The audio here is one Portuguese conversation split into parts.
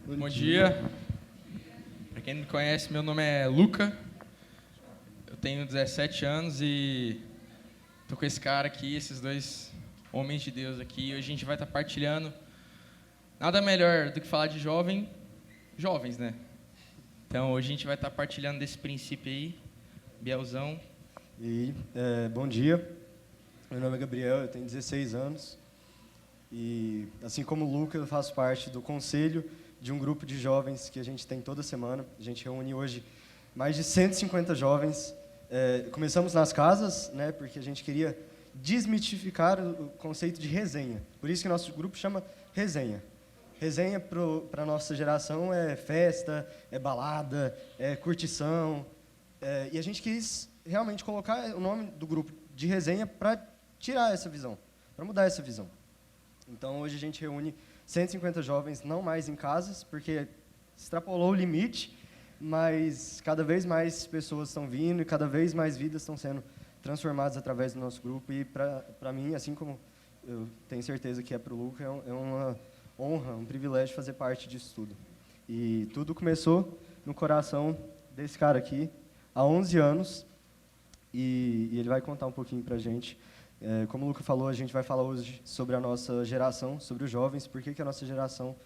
Bom dia. Para quem não me conhece, meu nome é Luca. Eu tenho 17 anos e tô com esse cara aqui, esses dois homens de Deus aqui. Hoje a gente vai estar partilhando. Nada melhor do que falar de jovens, né? Então hoje a gente vai estar partilhando desse princípio aí. Bielzão. Bom dia. Meu nome é Gabriel, eu tenho 16 anos. E, assim como o Luca, eu faço parte do conselho de um grupo de jovens que a gente tem toda semana. A gente reúne hoje mais de 150 jovens. Começamos nas casas, né, porque a gente queria desmitificar o conceito de resenha. Por isso que nosso grupo chama Resenha. Resenha para a nossa geração é festa, é balada, é curtição. E a gente quis realmente colocar o nome do grupo de Resenha para tirar essa visão, para mudar essa visão. Então, hoje a gente reúne 150 jovens, não mais em casas, porque extrapolou o limite, mas cada vez mais pessoas estão vindo e cada vez mais vidas estão sendo transformadas através do nosso grupo. E, para mim, assim como eu tenho certeza que é para o Luca, é uma honra, um privilégio fazer parte disso tudo. E tudo começou no coração desse cara aqui, há 11 anos, e ele vai contar um pouquinho para a gente. Como o Luca falou, a gente vai falar hoje sobre a nossa geração, sobre os jovens, por que a nossa geração...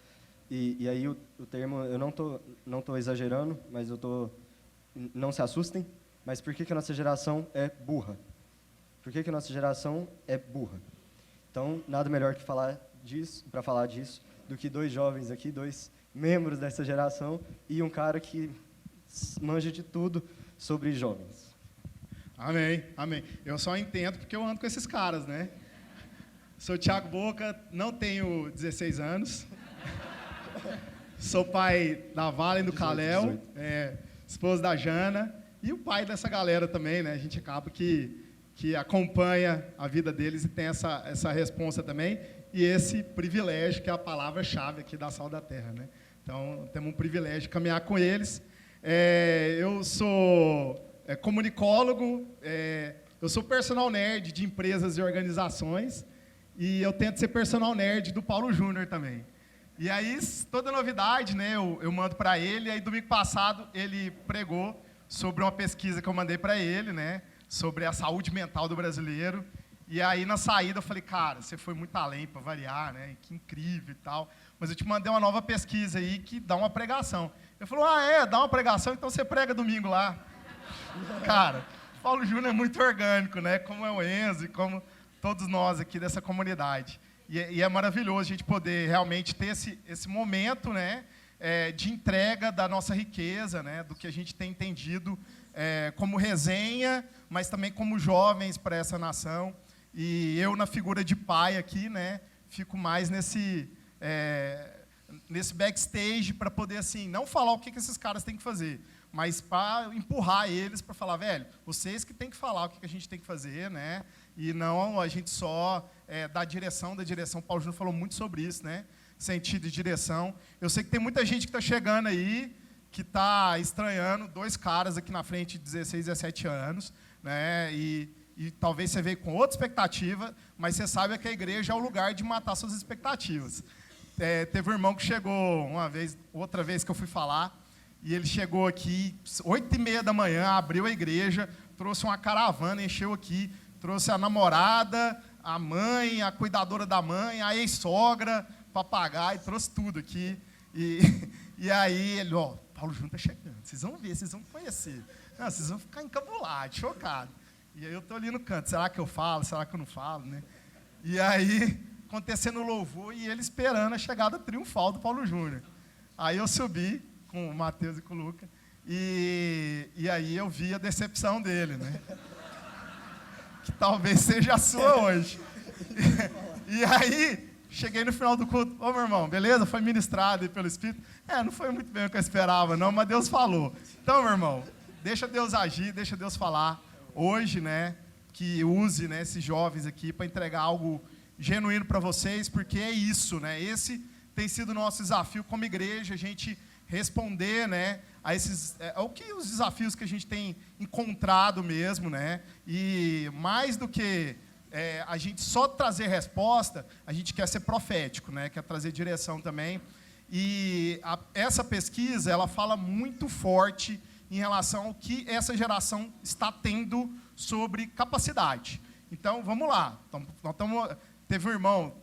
E aí o termo, eu não tô exagerando, mas não se assustem, mas por que a nossa geração é burra? Por que a nossa geração é burra? Então, nada melhor que para falar disso, do que dois jovens aqui, dois membros dessa geração, e um cara que manja de tudo sobre jovens. Amém, amém. Eu só entendo porque eu ando com esses caras, né? Sou o Thiago Boca, não tenho 16 anos. Sou pai da Valen, do Caléu, esposo da Jana, e o pai dessa galera também, né? A gente acaba que acompanha a vida deles e tem essa responsa também, e esse privilégio, que é a palavra-chave aqui da Sal da Terra, né? Então, temos um privilégio de caminhar com eles. Eu sou... comunicólogo, eu sou personal nerd de empresas e organizações, e eu tento ser personal nerd do Paulo Júnior também. E aí, toda novidade, né, eu mando para ele. Aí, domingo passado, ele pregou sobre uma pesquisa que eu mandei para ele, né, sobre a saúde mental do brasileiro. E aí, na saída, eu falei, cara, você foi muito além para variar, né, que incrível e tal, mas eu te mandei uma nova pesquisa aí que dá uma pregação. Ele falou, dá uma pregação, então você prega domingo lá. Cara, Paulo Júnior é muito orgânico, né? Como é o Enzo e como todos nós aqui dessa comunidade. E é maravilhoso a gente poder realmente ter esse momento, né, de entrega da nossa riqueza, né, do que a gente tem entendido como resenha, mas também como jovens para essa nação. E eu, na figura de pai aqui, né, fico mais nesse backstage para poder, assim, não falar o que esses caras têm que fazer, mas para empurrar eles para falar, velho, vocês que têm que falar o que a gente tem que fazer, né? E não a gente só dar direção. O Paulo Júnior falou muito sobre isso, né? Sentido e direção. Eu sei que tem muita gente que está chegando aí, que está estranhando, dois caras aqui na frente de 16, 17 anos, né? E talvez você veio com outra expectativa, mas você sabe que a igreja é o lugar de matar suas expectativas. Teve um irmão que chegou outra vez que eu fui falar, e ele chegou aqui, 8h30 da manhã, abriu a igreja, trouxe uma caravana, encheu aqui, trouxe a namorada, a mãe, a cuidadora da mãe, a ex-sogra, papagaio, trouxe tudo aqui. E aí ele, Paulo Júnior está chegando, vocês vão ver, vocês vão conhecer. Não, vocês vão ficar encabulados, chocados. E aí eu estou ali no canto, será que eu falo, será que eu não falo, né? E aí, acontecendo o louvor e ele esperando a chegada triunfal do Paulo Júnior. Aí eu subi com o Matheus e com o Luca, e aí eu vi a decepção dele, né? Que talvez seja a sua hoje. E aí, cheguei no final do culto, meu irmão, beleza? Foi ministrado aí pelo Espírito? Não foi muito bem o que eu esperava, não, mas Deus falou. Então, meu irmão, deixa Deus agir, deixa Deus falar. Hoje, né, que use, né, esses jovens aqui para entregar algo genuíno para vocês, porque é isso, né? Esse tem sido o nosso desafio como igreja, a gente responder, né, a os desafios que a gente tem encontrado mesmo, né? E mais do que a gente só trazer resposta, a gente quer ser profético, né? Quer trazer direção também. E essa pesquisa ela fala muito forte em relação ao que essa geração está tendo sobre capacidade. Então, vamos lá. Teve um irmão,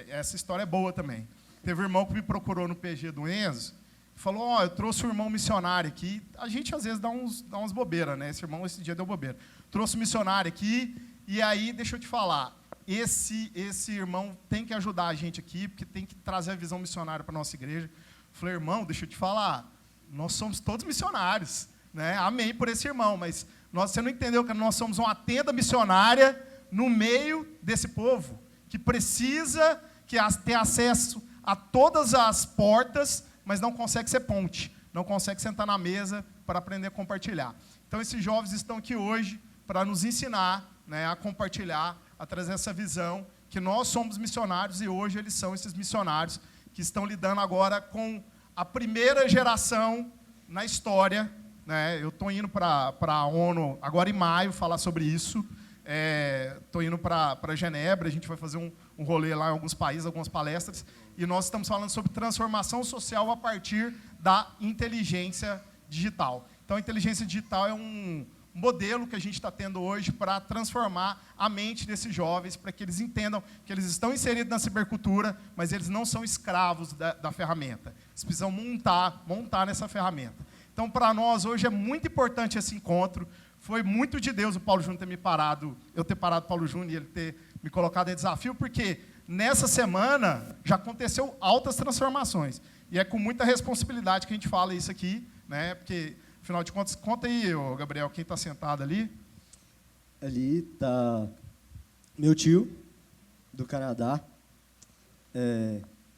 essa história é boa também. Teve um irmão que me procurou no PG do Enzo, falou, eu trouxe um irmão missionário aqui. A gente, às vezes, dá uns bobeiras, né? Esse irmão, esse dia, deu bobeira. Trouxe um missionário aqui, e aí, deixa eu te falar, esse irmão tem que ajudar a gente aqui, porque tem que trazer a visão missionária para a nossa igreja. Eu falei, irmão, deixa eu te falar, nós somos todos missionários, né? Amém por esse irmão, mas você não entendeu que nós somos uma tenda missionária no meio desse povo, que precisa ter acesso a todas as portas, mas não consegue ser ponte, não consegue sentar na mesa para aprender a compartilhar. Então, esses jovens estão aqui hoje para nos ensinar, né, a compartilhar, a trazer essa visão que nós somos missionários e hoje eles são esses missionários que estão lidando agora com a primeira geração na história, né? Eu estou indo para a ONU agora em maio falar sobre isso. Estou indo para Genebra, a gente vai fazer um rolê lá em alguns países, algumas palestras, e nós estamos falando sobre transformação social a partir da inteligência digital. Então, a inteligência digital é um modelo que a gente está tendo hoje para transformar a mente desses jovens, para que eles entendam que eles estão inseridos na cibercultura, mas eles não são escravos da ferramenta. Eles precisam montar nessa ferramenta. Então, para nós, hoje, é muito importante esse encontro. Foi muito de Deus o Paulo Júnior eu ter parado o Paulo Júnior e ele ter me colocado em desafio, porque nessa semana já aconteceu altas transformações. E é com muita responsabilidade que a gente fala isso aqui, né? Porque, afinal de contas, conta aí, Gabriel, quem está sentado ali? Ali está meu tio, do Canadá.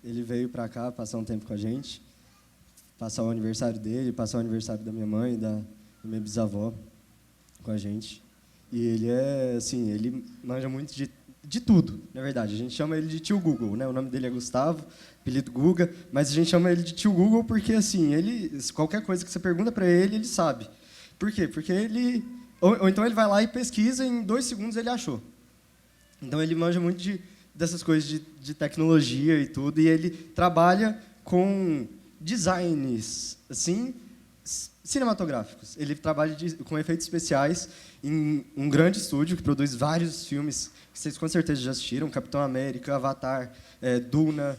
Ele veio para cá passar um tempo com a gente, passar o aniversário dele, passar o aniversário da minha mãe e da minha bisavó com a gente. E ele manja muito de tudo, na verdade. A gente chama ele de tio Google, né? O nome dele é Gustavo, apelido Guga, mas a gente chama ele de tio Google porque, assim, qualquer coisa que você pergunta para ele, ele sabe. Por quê? Porque ele... Ou então ele vai lá e pesquisa e em 2 segundos ele achou. Então ele manja muito dessas coisas de tecnologia e tudo, e ele trabalha com designs, assim, cinematográficos. Ele trabalha com efeitos especiais em um grande estúdio que produz vários filmes que vocês com certeza já assistiram, Capitão América, Avatar, Duna,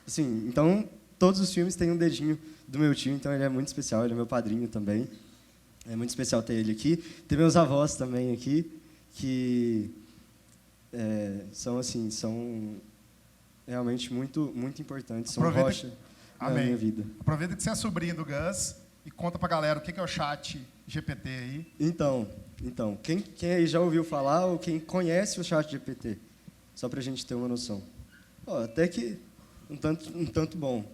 assim, então todos os filmes têm um dedinho do meu tio, então ele é muito especial, ele é meu padrinho também. É muito especial ter ele aqui. Tem meus avós também aqui, que são realmente muito, muito importantes, são rocha na minha vida. Aproveita que você é sobrinho do Gus e conta pra galera o que é o chat GPT aí. Então quem aí já ouviu falar ou quem conhece o chat GPT? Só pra gente ter uma noção. Até que um tanto bom.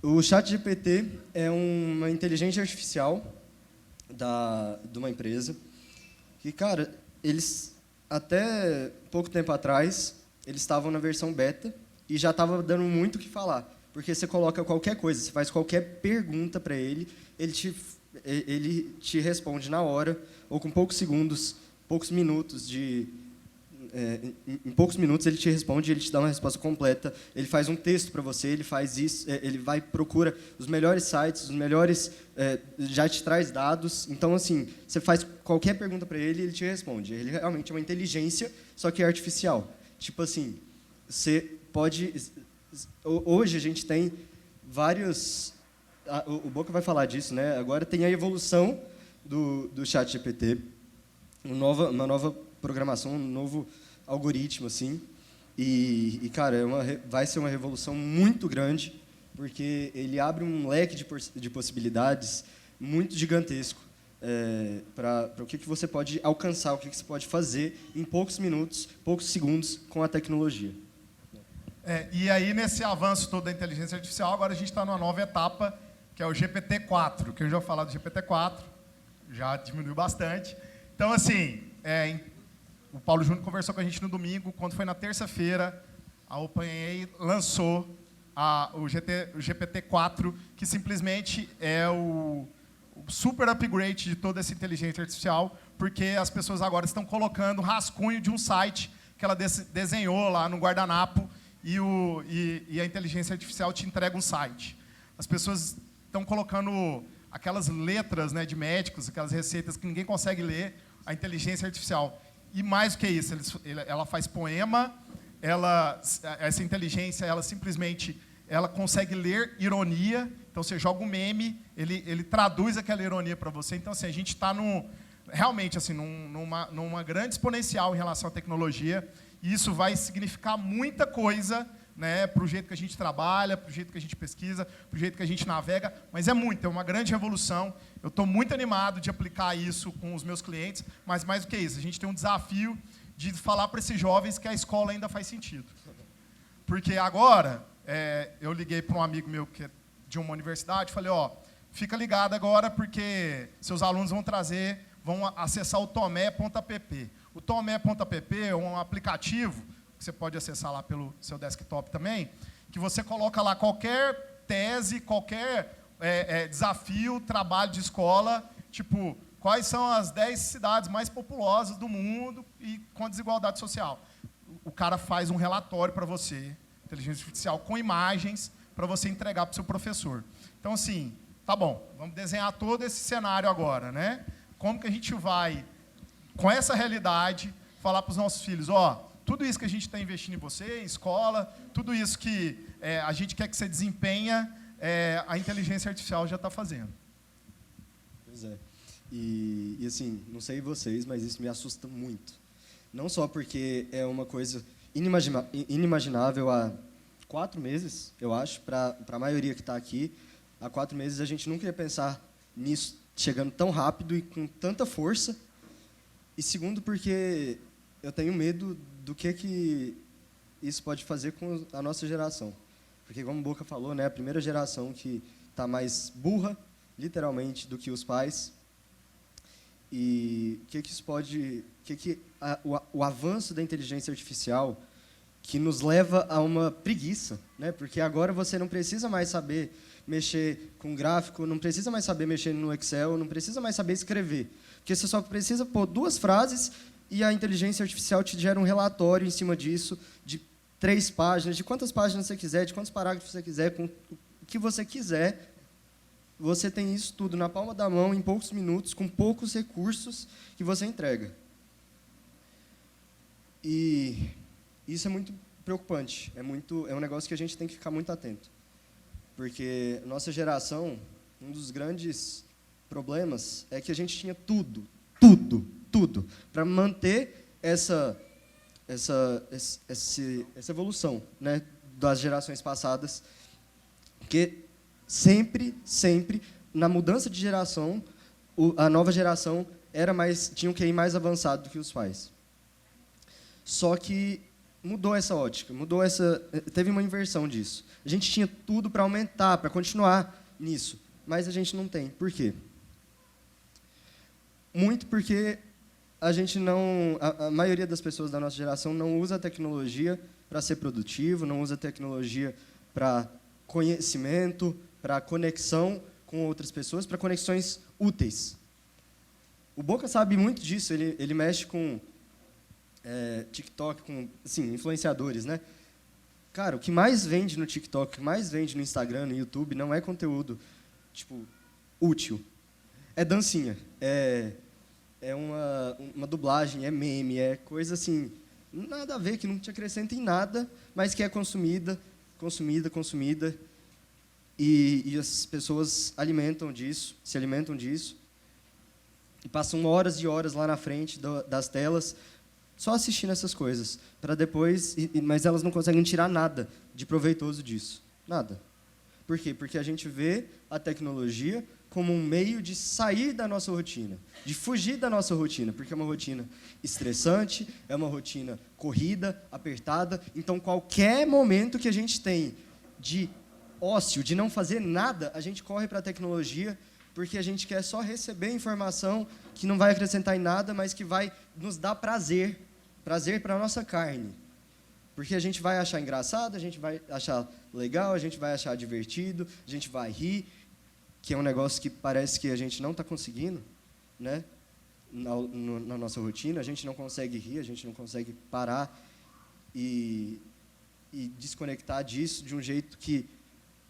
O chat GPT é uma inteligência artificial de uma empresa que, cara, eles até pouco tempo atrás eles estavam na versão beta e já estava dando muito o que falar, porque você coloca qualquer coisa, você faz qualquer pergunta para ele, ele te responde na hora ou com poucos segundos, poucos minutos em poucos minutos ele te responde, ele te dá uma resposta completa, ele faz um texto para você, ele faz isso, ele procura os melhores sites, os melhores, já te traz dados. Então, assim, você faz qualquer pergunta para ele e ele te responde. Ele realmente é uma inteligência, só que é artificial. Tipo assim, você pode... Hoje a gente tem vários... O Boca vai falar disso, né? Agora tem a evolução do chat GPT, uma nova programação, um novo algoritmo, assim, e cara, vai ser uma revolução muito grande, porque ele abre um leque de possibilidades muito gigantesco para o que você pode alcançar, o que você pode fazer em poucos minutos, poucos segundos com a tecnologia. E aí, nesse avanço todo da inteligência artificial, agora a gente está numa nova etapa, que é o GPT-4, que eu já vou falar do GPT-4, já diminuiu bastante. Então, assim, o Paulo Júnior conversou com a gente no domingo, quando foi na terça-feira, a OpenAI lançou o GPT-4, que simplesmente é o super upgrade de toda essa inteligência artificial, porque as pessoas agora estão colocando rascunho de um site que ela desenhou lá no guardanapo, e a inteligência artificial te entrega um site. As pessoas estão colocando aquelas letras, né, de médicos, aquelas receitas que ninguém consegue ler, a inteligência artificial. E mais do que isso, ela faz poema, essa inteligência, ela simplesmente consegue ler ironia. Então, você joga um meme, ele traduz aquela ironia para você. Então, assim, a gente está realmente assim, numa grande exponencial em relação à tecnologia, e isso vai significar muita coisa, né, para o jeito que a gente trabalha, para o jeito que a gente pesquisa, para o jeito que a gente navega, mas é uma grande revolução. Eu estou muito animado de aplicar isso com os meus clientes, mas mais do que isso, a gente tem um desafio de falar para esses jovens que a escola ainda faz sentido. Porque agora, eu liguei para um amigo meu que é de uma universidade, falei, fica ligado agora, porque seus alunos vão acessar o tomé.app. O tomé.app é um aplicativo que você pode acessar lá pelo seu desktop também, que você coloca lá qualquer tese, qualquer desafio, trabalho de escola, tipo, quais são as 10 cidades mais populosas do mundo e com desigualdade social. O cara faz um relatório para você, inteligência artificial, com imagens, para você entregar para o seu professor. Então, assim, tá bom, vamos desenhar todo esse cenário agora, né? Como que a gente vai, com essa realidade, falar para os nossos filhos, tudo isso que a gente está investindo em você, em escola, tudo isso que a gente quer que você desempenha, a inteligência artificial já está fazendo. Pois é. E assim, não sei vocês, mas isso me assusta muito. Não só porque é uma coisa inimaginável há 4 meses, eu acho, para a maioria que está aqui. Há 4 meses a gente nunca ia pensar nisso chegando tão rápido e com tanta força. E segundo, porque eu tenho medo do que isso pode fazer com a nossa geração. Porque, como o Boca falou, né, a primeira geração que está mais burra, literalmente, do que os pais. E o que isso pode... o avanço da inteligência artificial que nos leva a uma preguiça, né? Porque agora você não precisa mais saber mexer com gráfico, não precisa mais saber mexer no Excel, não precisa mais saber escrever. Porque você só precisa pôr 2 frases e a inteligência artificial te gera um relatório em cima disso, de 3 páginas, de quantas páginas você quiser, de quantos parágrafos você quiser, com o que você quiser. Você tem isso tudo na palma da mão, em poucos minutos, com poucos recursos que você entrega. E isso é muito preocupante. É um negócio que a gente tem que ficar muito atento. Porque nossa geração, um dos grandes problemas é que a gente tinha tudo, para manter essa evolução, né, das gerações passadas. Porque sempre, na mudança de geração, a nova geração tinha um QI mais avançado do que os pais. Só que mudou essa ótica, teve uma inversão disso. A gente tinha tudo para aumentar, para continuar nisso, mas a gente não tem. Por quê? Muito porque a maioria das pessoas da nossa geração não usa a tecnologia para ser produtivo, não usa a tecnologia para conhecimento, para conexão com outras pessoas, para conexões úteis. O Boca sabe muito disso, ele mexe com TikTok, com influenciadores, né? Cara, o que mais vende no TikTok, o que mais vende no Instagram, no YouTube, não é conteúdo útil. É dancinha, é uma dublagem, é meme, é coisa assim, nada a ver, que não te acrescenta em nada, mas que é consumida, e as pessoas se alimentam disso, e passam horas e horas lá na frente das telas, só assistindo essas coisas, para depois, mas elas não conseguem tirar nada de proveitoso disso, nada. Por quê? Porque a gente vê a tecnologia como um meio de sair da nossa rotina, de fugir da nossa rotina, porque é uma rotina estressante, é uma rotina corrida, apertada. Então, qualquer momento que a gente tem de ócio, de não fazer nada, a gente corre para a tecnologia, porque a gente quer só receber informação que não vai acrescentar em nada, mas que vai nos dar prazer para a nossa carne. Porque a gente vai achar engraçado, a gente vai achar legal, a gente vai achar divertido, a gente vai rir, que é um negócio que parece que a gente não está conseguindo, né? Na nossa rotina, a gente não consegue rir, a gente não consegue parar e e desconectar disso de um jeito que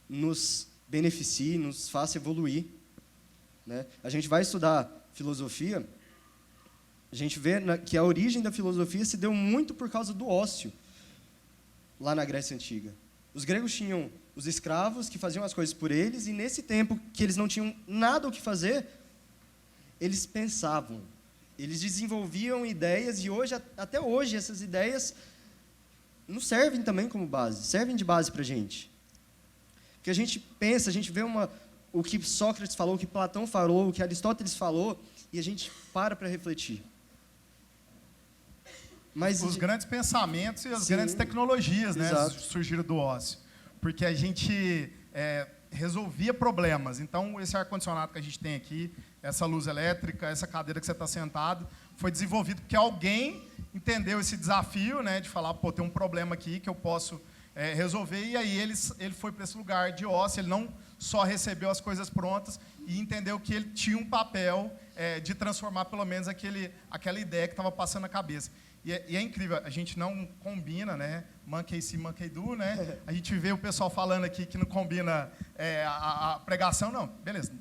nos beneficie, nos faça evoluir, né? A gente vai estudar filosofia, a gente vê que a origem da filosofia se deu muito por causa do ócio, lá na Grécia Antiga. Os gregos tinham os escravos que faziam as coisas por eles, e nesse tempo que eles não tinham nada o que fazer, eles pensavam, eles desenvolviam ideias, e até hoje essas ideias nos servem também como base, servem de base para a gente. Porque a gente pensa, a gente vê o que Sócrates falou, o que Platão falou, o que Aristóteles falou, e a gente para refletir. Mas os grandes pensamentos e as sim, grandes tecnologias, né, exato, surgiram do ócio. Porque a gente resolvia problemas. Então, esse ar-condicionado que a gente tem aqui, essa luz elétrica, essa cadeira que você está sentado, foi desenvolvido porque alguém entendeu esse desafio, né, de falar, pô, tem um problema aqui que eu posso resolver, e aí ele foi para esse lugar de ócio, ele não só recebeu as coisas prontas e entendeu que ele tinha um papel de transformar, pelo menos, aquela ideia que estava passando na cabeça. E é incrível, a gente não combina, né? Monkey see, monkey do, né? A gente vê o pessoal falando aqui que não combina a pregação, não. Beleza,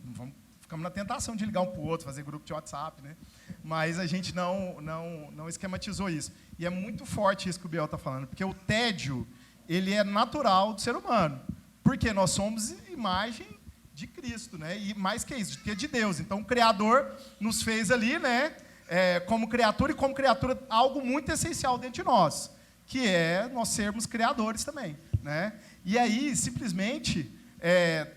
ficamos na tentação de ligar um para o outro, fazer grupo de WhatsApp, né? Mas a gente não esquematizou isso. E é muito forte isso que o Biel está falando, porque o tédio, ele é natural do ser humano. Porque nós somos imagem de Cristo, né? E mais que isso, que é de Deus. Então, o Criador nos fez ali, né? Como criatura, e como criatura, algo muito essencial dentro de nós, que é nós sermos criadores também, né? E aí, simplesmente,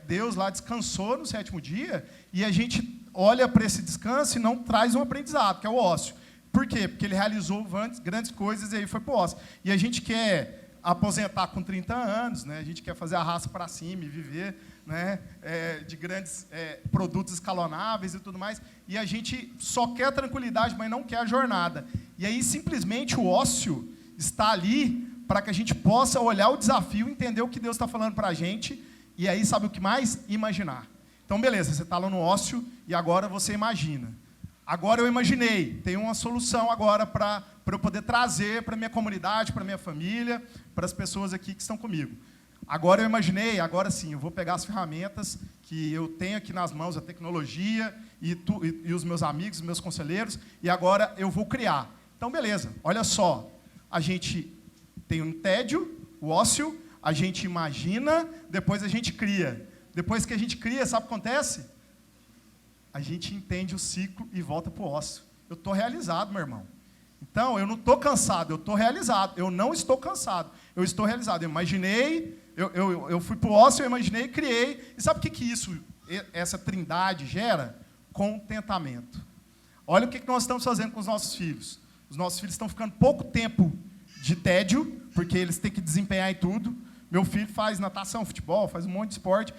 Deus lá descansou no 7º dia, e a gente olha para esse descanso e não traz um aprendizado, que é o ócio. Por quê? Porque ele realizou grandes coisas e aí foi para o ócio. E a gente quer aposentar com 30 anos, né? A gente quer fazer a raça para cima e viver, né, de grandes produtos escalonáveis e tudo mais, e a gente só quer tranquilidade, mas não quer a jornada. E aí, simplesmente, o ócio está ali para que a gente possa olhar o desafio, entender o que Deus está falando para a gente, e aí, sabe o que mais? Imaginar. Então, beleza, você está lá no ócio, e agora você imagina. Agora eu imaginei, tem uma solução agora para eu poder trazer para a minha comunidade, para a minha família, para as pessoas aqui que estão comigo. Agora eu imaginei, agora sim, eu vou pegar as ferramentas que eu tenho aqui nas mãos, a tecnologia, e os meus amigos, os meus conselheiros, e agora eu vou criar. Então, beleza, olha só, a gente tem um tédio, o ócio, a gente imagina, depois a gente cria. Depois que a gente cria, sabe o que acontece? A gente entende o ciclo e volta para o ócio. Eu estou realizado, meu irmão. Então, eu não estou cansado, eu estou realizado. Eu não estou cansado, eu estou realizado. Eu imaginei, eu fui para o ócio, eu imaginei, criei. E sabe o que essa trindade gera? Contentamento. Olha o que nós estamos fazendo com os nossos filhos. Os nossos filhos estão ficando pouco tempo de tédio, porque eles têm que desempenhar em tudo. Meu filho faz natação, futebol, faz um monte de esporte.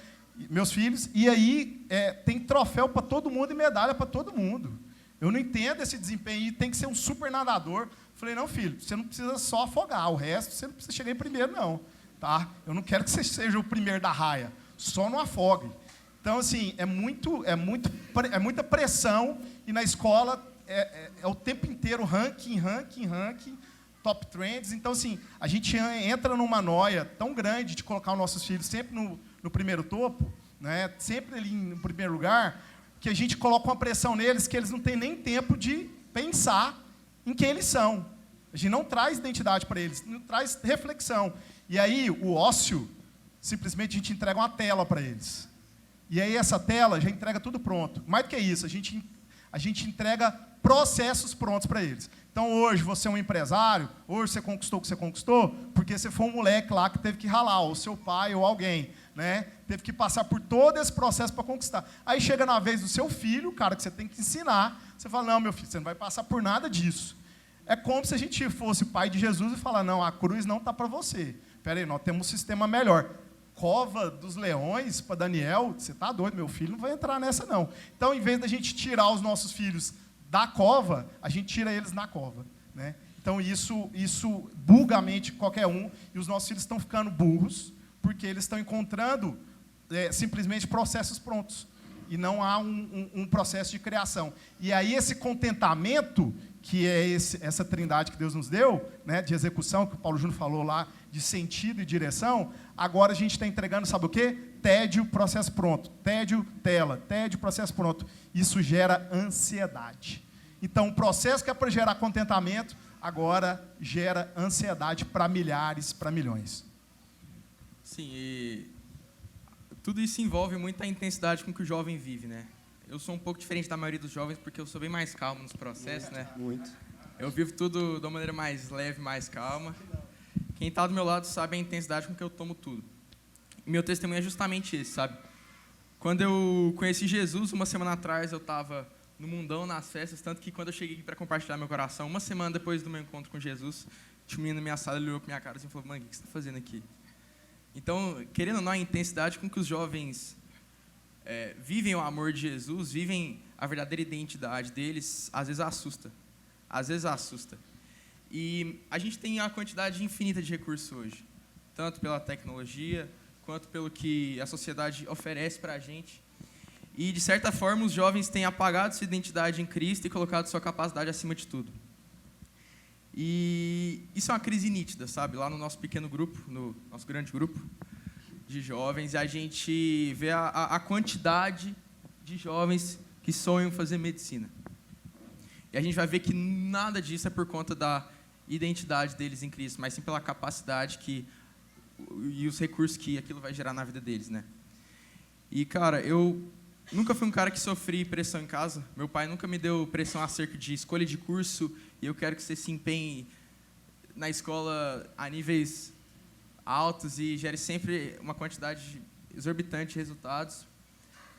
Meus filhos, e aí tem troféu para todo mundo e medalha para todo mundo. Eu não entendo esse desempenho, e tem que ser um super nadador. Falei, não, filho, você não precisa só afogar, o resto você não precisa chegar em primeiro, não. Tá? Eu não quero que você seja o primeiro da raia, só não afogue. Então, assim, é muita pressão, e na escola é o tempo inteiro ranking, top trends. Então, assim, a gente entra numa noia tão grande de colocar os nossos filhos sempre no primeiro topo, né, sempre ali no primeiro lugar, que a gente coloca uma pressão neles que eles não têm nem tempo de pensar em quem eles são. A gente não traz identidade para eles, não traz reflexão. E aí, o ócio, simplesmente a gente entrega uma tela para eles. E aí, essa tela já entrega tudo pronto. Mais do que isso, a gente entrega processos prontos para eles. Então, hoje, você é um empresário, hoje você conquistou o que você conquistou, porque você foi um moleque lá que teve que ralar, ou seu pai, ou alguém, né? Teve que passar por todo esse processo para conquistar. Aí chega na vez do seu filho, cara, que você tem que ensinar, você fala, não, meu filho, você não vai passar por nada disso. É como se a gente fosse pai de Jesus e falar, não, a cruz não está para você. Espera aí, nós temos um sistema melhor. Cova dos leões para Daniel, você está doido, meu filho não vai entrar nessa, não. Então, em vez da gente tirar os nossos filhos da cova, a gente tira eles na cova, né? Então, isso buga a mente de qualquer um, e os nossos filhos estão ficando burros, porque eles estão encontrando simplesmente processos prontos, e não há um processo de criação. E aí, esse contentamento que é essa trindade que Deus nos deu, né, de execução, que o Paulo Júnior falou lá, de sentido e direção, agora a gente está entregando, sabe o quê? Tédio, processo pronto. Tédio, tela. Tédio, processo pronto. Isso gera ansiedade. Então, o processo que é para gerar contentamento, agora gera ansiedade para milhares, para milhões. Sim, e tudo isso envolve muito a intensidade com que o jovem vive, né? Eu sou um pouco diferente da maioria dos jovens porque eu sou bem mais calmo nos processos, né? Muito. Eu vivo tudo de uma maneira mais leve, mais calma. Quem está do meu lado sabe a intensidade com que eu tomo tudo. E meu testemunho é justamente esse, sabe? Quando eu conheci Jesus, uma semana atrás, eu estava no mundão, nas festas, tanto que quando eu cheguei aqui para compartilhar meu coração, uma semana depois do meu encontro com Jesus, tinha um menino na minha sala, ele olhou para minha cara assim, e falou, mano, o que você está fazendo aqui? Então, querendo ou não, a intensidade com que os jovens vivem o amor de Jesus, vivem a verdadeira identidade deles, às vezes assusta. Às vezes assusta. E a gente tem a quantidade infinita de recursos hoje, tanto pela tecnologia, quanto pelo que a sociedade oferece para a gente. E, de certa forma, os jovens têm apagado sua identidade em Cristo e colocado sua capacidade acima de tudo. E isso é uma crise nítida, sabe? Lá no nosso pequeno grupo, no nosso grande grupo de jovens, a gente vê a quantidade de jovens que sonham fazer medicina. E a gente vai ver que nada disso é por conta da identidade deles em Cristo, mas sim pela capacidade e os recursos que aquilo vai gerar na vida deles, né? E, cara, eu nunca fui um cara que sofri pressão em casa. Meu pai nunca me deu pressão acerca de escolha de curso e eu quero que você se empenhe na escola a níveis altos e gere sempre uma quantidade exorbitante de resultados.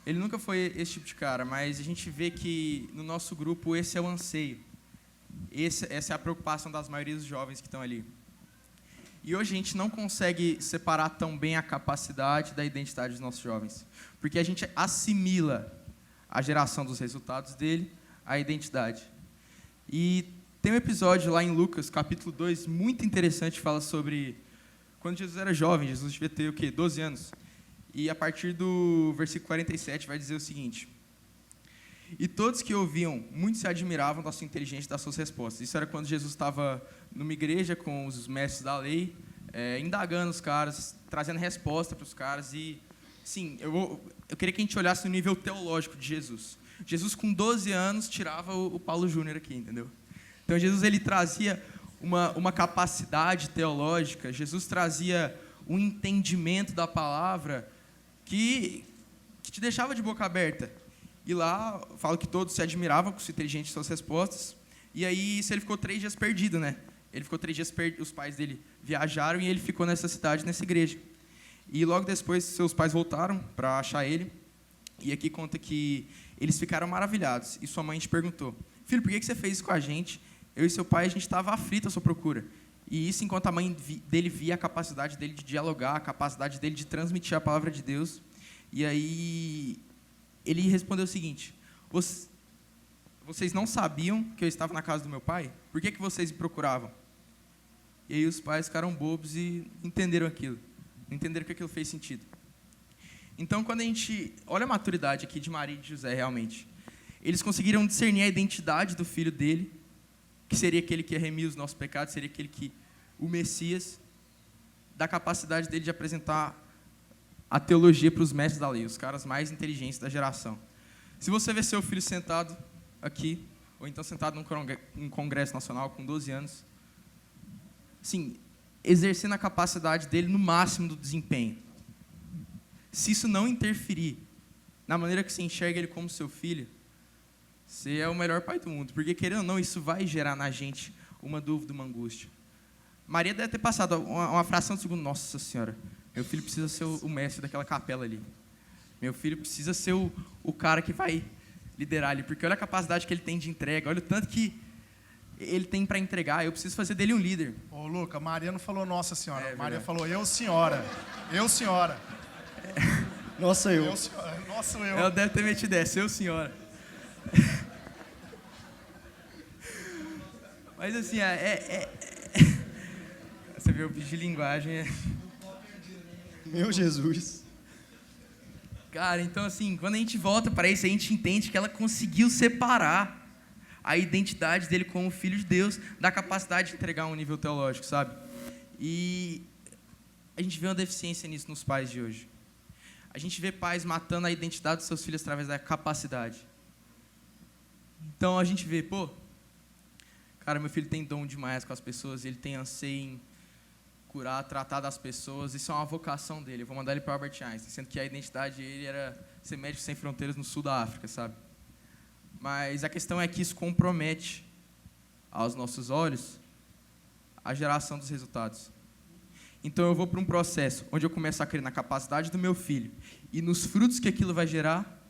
Ele nunca foi esse tipo de cara, mas a gente vê que no nosso grupo esse é o anseio. Essa é a preocupação das maiorias dos jovens que estão ali. E hoje a gente não consegue separar tão bem a capacidade da identidade dos nossos jovens, porque a gente assimila a geração dos resultados dele à identidade. E tem um episódio lá em Lucas, capítulo 2, muito interessante, que fala sobre quando Jesus era jovem. Jesus devia ter, 12 anos. E a partir do versículo 47 vai dizer o seguinte: e todos que ouviam, muito se admiravam da sua inteligência e das suas respostas. Isso era quando Jesus estava numa igreja com os mestres da lei, indagando os caras, trazendo resposta para os caras. E, sim, eu queria que a gente olhasse no nível teológico de Jesus. Jesus, com 12 anos, tirava o Paulo Júnior aqui, entendeu? Então, Jesus ele trazia uma capacidade teológica, Jesus trazia um entendimento da palavra que te deixava de boca aberta. E lá, falo que todos se admiravam com sua inteligência e suas respostas. E aí, ele ficou 3 dias perdido, né? Ele ficou 3 dias perdido, os pais dele viajaram e ele ficou nessa cidade, nessa igreja. E logo depois, seus pais voltaram para achar ele. E aqui conta que eles ficaram maravilhados. E sua mãe te perguntou: filho, por que você fez isso com a gente? Eu e seu pai, a gente estava aflito à sua procura. E isso enquanto a mãe dele via a capacidade dele de dialogar, a capacidade dele de transmitir a palavra de Deus. E aí ele respondeu o seguinte: vocês não sabiam que eu estava na casa do meu pai? Por que vocês me procuravam? E aí os pais ficaram bobos e entenderam aquilo. Não entenderam que aquilo fez sentido. Então, quando a gente olha a maturidade aqui de Maria e de José, realmente, eles conseguiram discernir a identidade do filho dele, que seria aquele que ia remir os nossos pecados, seria aquele que, o Messias, da capacidade dele de apresentar a teologia para os mestres da lei, os caras mais inteligentes da geração. Se você vê seu filho sentado aqui, ou então sentado num congresso nacional com 12 anos, sim, exercendo a capacidade dele no máximo do desempenho, se isso não interferir na maneira que você enxerga ele como seu filho, você é o melhor pai do mundo, porque, querendo ou não, isso vai gerar na gente uma dúvida, uma angústia. Maria deve ter passado uma fração de segundo: nossa senhora, meu filho precisa ser o mestre daquela capela ali. Meu filho precisa ser o cara que vai liderar ali, porque olha a capacidade que ele tem de entrega, olha o tanto que ele tem para entregar, eu preciso fazer dele um líder. Ô, Luca, Maria não falou nossa senhora, Maria falou eu, senhora. Eu, senhora. Nossa, eu. Nossa, eu. Ela deve ter metido essa, eu, senhora. Mas assim, você vê o bicho de linguagem. Meu Jesus. Cara, então assim, quando a gente volta para isso, a gente entende que ela conseguiu separar a identidade dele como filho de Deus, da capacidade de entregar um nível teológico, sabe? E a gente vê uma deficiência nisso nos pais de hoje. A gente vê pais matando a identidade dos seus filhos através da capacidade. Então a gente vê, cara, meu filho tem dom demais com as pessoas, ele tem anseio em curar, tratar das pessoas, isso é uma vocação dele, eu vou mandar ele para Albert Einstein, sendo que a identidade dele era ser médico sem fronteiras no sul da África, sabe? Mas a questão é que isso compromete, aos nossos olhos, a geração dos resultados. Então eu vou para um processo onde eu começo a crer na capacidade do meu filho e nos frutos que aquilo vai gerar,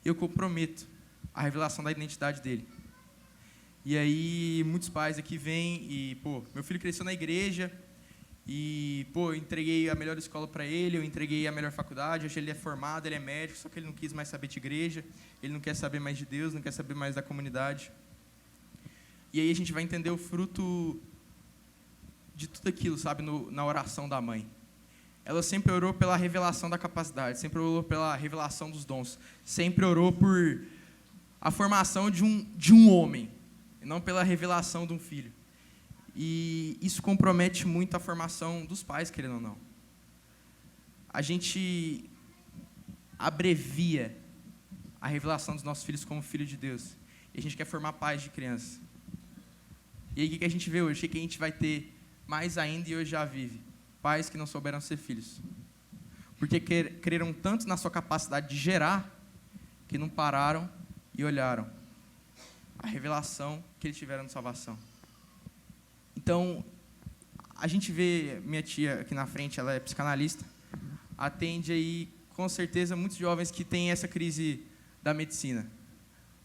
eu comprometo a revelação da identidade dele. E aí muitos pais aqui vêm e, meu filho cresceu na igreja e, eu entreguei a melhor escola para ele, eu entreguei a melhor faculdade, hoje ele é formado, ele é médico, só que ele não quis mais saber de igreja, ele não quer saber mais de Deus, não quer saber mais da comunidade. E aí a gente vai entender o fruto de tudo aquilo, sabe, na oração da mãe. Ela sempre orou pela revelação da capacidade, sempre orou pela revelação dos dons, sempre orou por a formação de um homem, e não pela revelação de um filho. E isso compromete muito a formação dos pais, querendo ou não. A gente abrevia a revelação dos nossos filhos como filho de Deus, e a gente quer formar pais de crianças. E aí o que a gente vê hoje? O que a gente vai ter mais ainda e hoje já vive? Pais que não souberam ser filhos. Porque creram tanto na sua capacidade de gerar, que não pararam e olharam a revelação que eles tiveram de salvação. Então, a gente vê, minha tia aqui na frente, ela é psicanalista, atende aí, com certeza, muitos jovens que têm essa crise da medicina.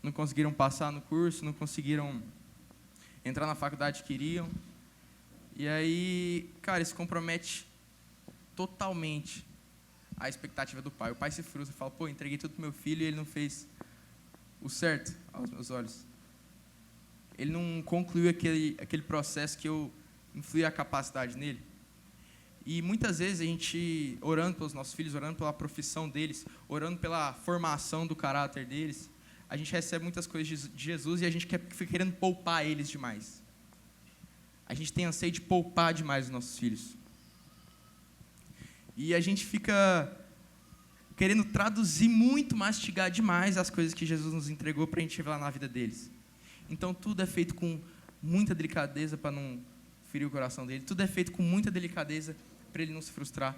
Não conseguiram passar no curso, não conseguiram entrar na faculdade que queriam. E aí, cara, isso compromete totalmente a expectativa do pai. O pai se frustra e fala, entreguei tudo pro meu filho e ele não fez o certo aos meus olhos. Ele não concluiu aquele processo que eu influí a capacidade nele. E muitas vezes a gente, orando pelos nossos filhos, orando pela profissão deles, orando pela formação do caráter deles, a gente recebe muitas coisas de Jesus e a gente fica querendo poupar eles demais. A gente tem anseio de poupar demais os nossos filhos. E a gente fica querendo traduzir muito, mastigar demais as coisas que Jesus nos entregou para a gente revelar na vida deles. Então, tudo é feito com muita delicadeza para não ferir o coração dele. Tudo é feito com muita delicadeza para ele não se frustrar.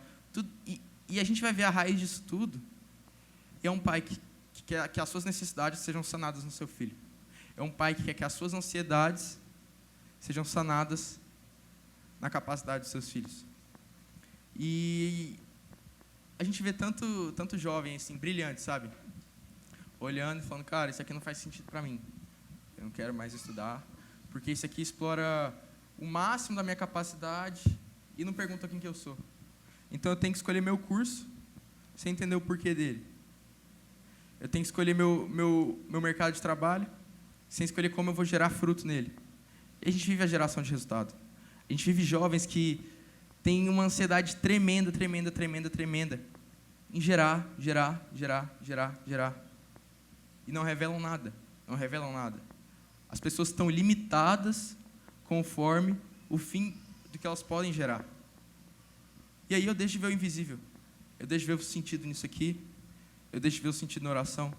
E a gente vai ver a raiz disso tudo. E é um pai que quer que as suas necessidades sejam sanadas no seu filho. É um pai que quer que as suas ansiedades sejam sanadas na capacidade dos seus filhos. E a gente vê tanto jovem assim, brilhante, sabe? Olhando e falando, cara, isso aqui não faz sentido para mim. Eu não quero mais estudar, porque isso aqui explora o máximo da minha capacidade e não pergunta quem que eu sou. Então eu tenho que escolher meu curso sem entender o porquê dele. Eu tenho que escolher meu mercado de trabalho sem escolher como eu vou gerar fruto nele. E a gente vive a geração de resultado. A gente vive jovens que têm uma ansiedade tremenda em gerar. E não revelam nada. As pessoas estão limitadas conforme o fim do que elas podem gerar. E aí eu deixo de ver o invisível. Eu deixo de ver o sentido nisso aqui. Eu deixo de ver o sentido na oração.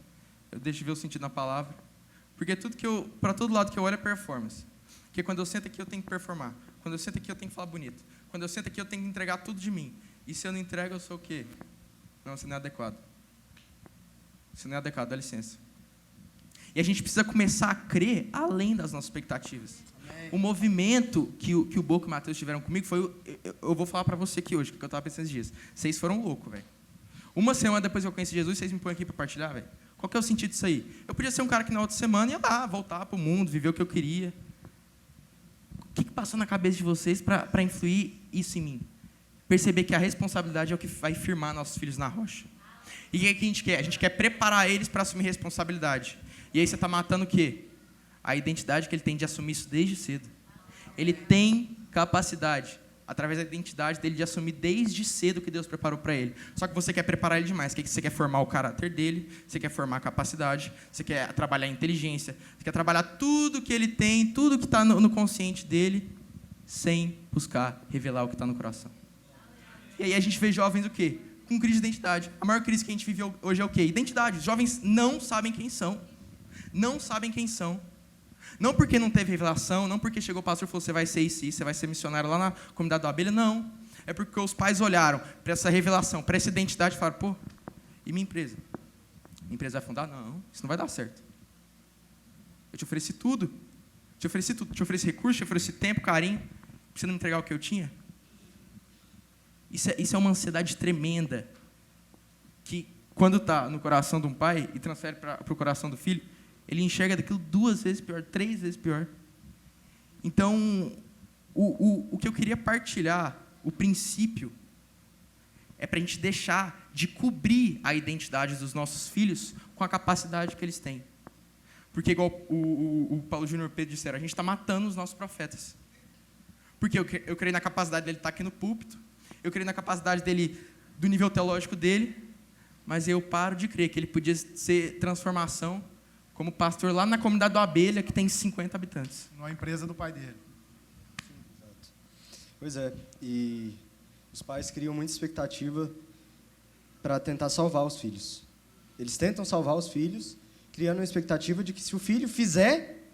Eu deixo de ver o sentido na palavra. Porque para todo lado que eu olho é performance. Porque quando eu sento aqui eu tenho que performar. Quando eu sento aqui eu tenho que falar bonito. Quando eu sento aqui eu tenho que entregar tudo de mim. E se eu não entrego, eu sou o quê? Não, você não é adequado. Você não é adequado, dá licença. E a gente precisa começar a crer além das nossas expectativas. Amém. O movimento que o Boco e o Matheus tiveram comigo foi... Eu vou falar para você aqui hoje, porque eu estava pensando esses dias. Vocês foram loucos, velho. Uma semana depois que eu conheci Jesus, vocês me põem aqui para partilhar, velho. Qual que é o sentido disso aí? Eu podia ser um cara que na outra semana ia lá, voltar para o mundo, viver o que eu queria. O que passou na cabeça de vocês para influir isso em mim? Perceber que a responsabilidade é o que vai firmar nossos filhos na rocha. E o que a gente quer? A gente quer preparar eles para assumir responsabilidade. E aí você está matando o quê? A identidade que ele tem de assumir isso desde cedo. Ele tem capacidade. através da identidade dele, de assumir desde cedo o que Deus preparou para ele. Só que você quer preparar ele demais. Você quer formar o caráter dele, você quer formar a capacidade, você quer trabalhar a inteligência, você quer trabalhar tudo que ele tem, tudo que está no consciente dele, sem buscar revelar o que está no coração. E aí a gente vê jovens o quê? Com crise de identidade. A maior crise que a gente vive hoje é o quê? Identidade. Os jovens não sabem quem são. Não sabem quem são. Não porque não teve revelação, não porque chegou o pastor e falou, você vai ser isso, você vai ser missionário lá na comunidade da abelha, não. É porque os pais olharam para essa revelação, para essa identidade e falaram, pô, e minha empresa? Minha empresa vai afundar? Não, isso não vai dar certo. Eu te ofereci tudo. Te ofereci recurso, te ofereci tempo, carinho, para você não me entregar o que eu tinha? Isso é uma ansiedade tremenda, que quando está no coração de um pai e transfere para o coração do filho, ele enxerga daquilo 2 vezes pior, 3 vezes pior. Então, o que eu queria partilhar, o princípio, é para a gente deixar de cobrir a identidade dos nossos filhos com a capacidade que eles têm. Porque, igual o Paulo Júnior e o Pedro disseram, a gente está matando os nossos profetas. Porque eu creio na capacidade dele estar aqui no púlpito, eu creio na capacidade dele, do nível teológico dele, mas eu paro de crer que ele podia ser transformação como pastor lá na comunidade da Abelha, que tem 50 habitantes. Numa empresa do pai dele. Sim, exato. Pois é, e os pais criam muita expectativa para tentar salvar os filhos. Eles tentam salvar os filhos, criando uma expectativa de que se o filho fizer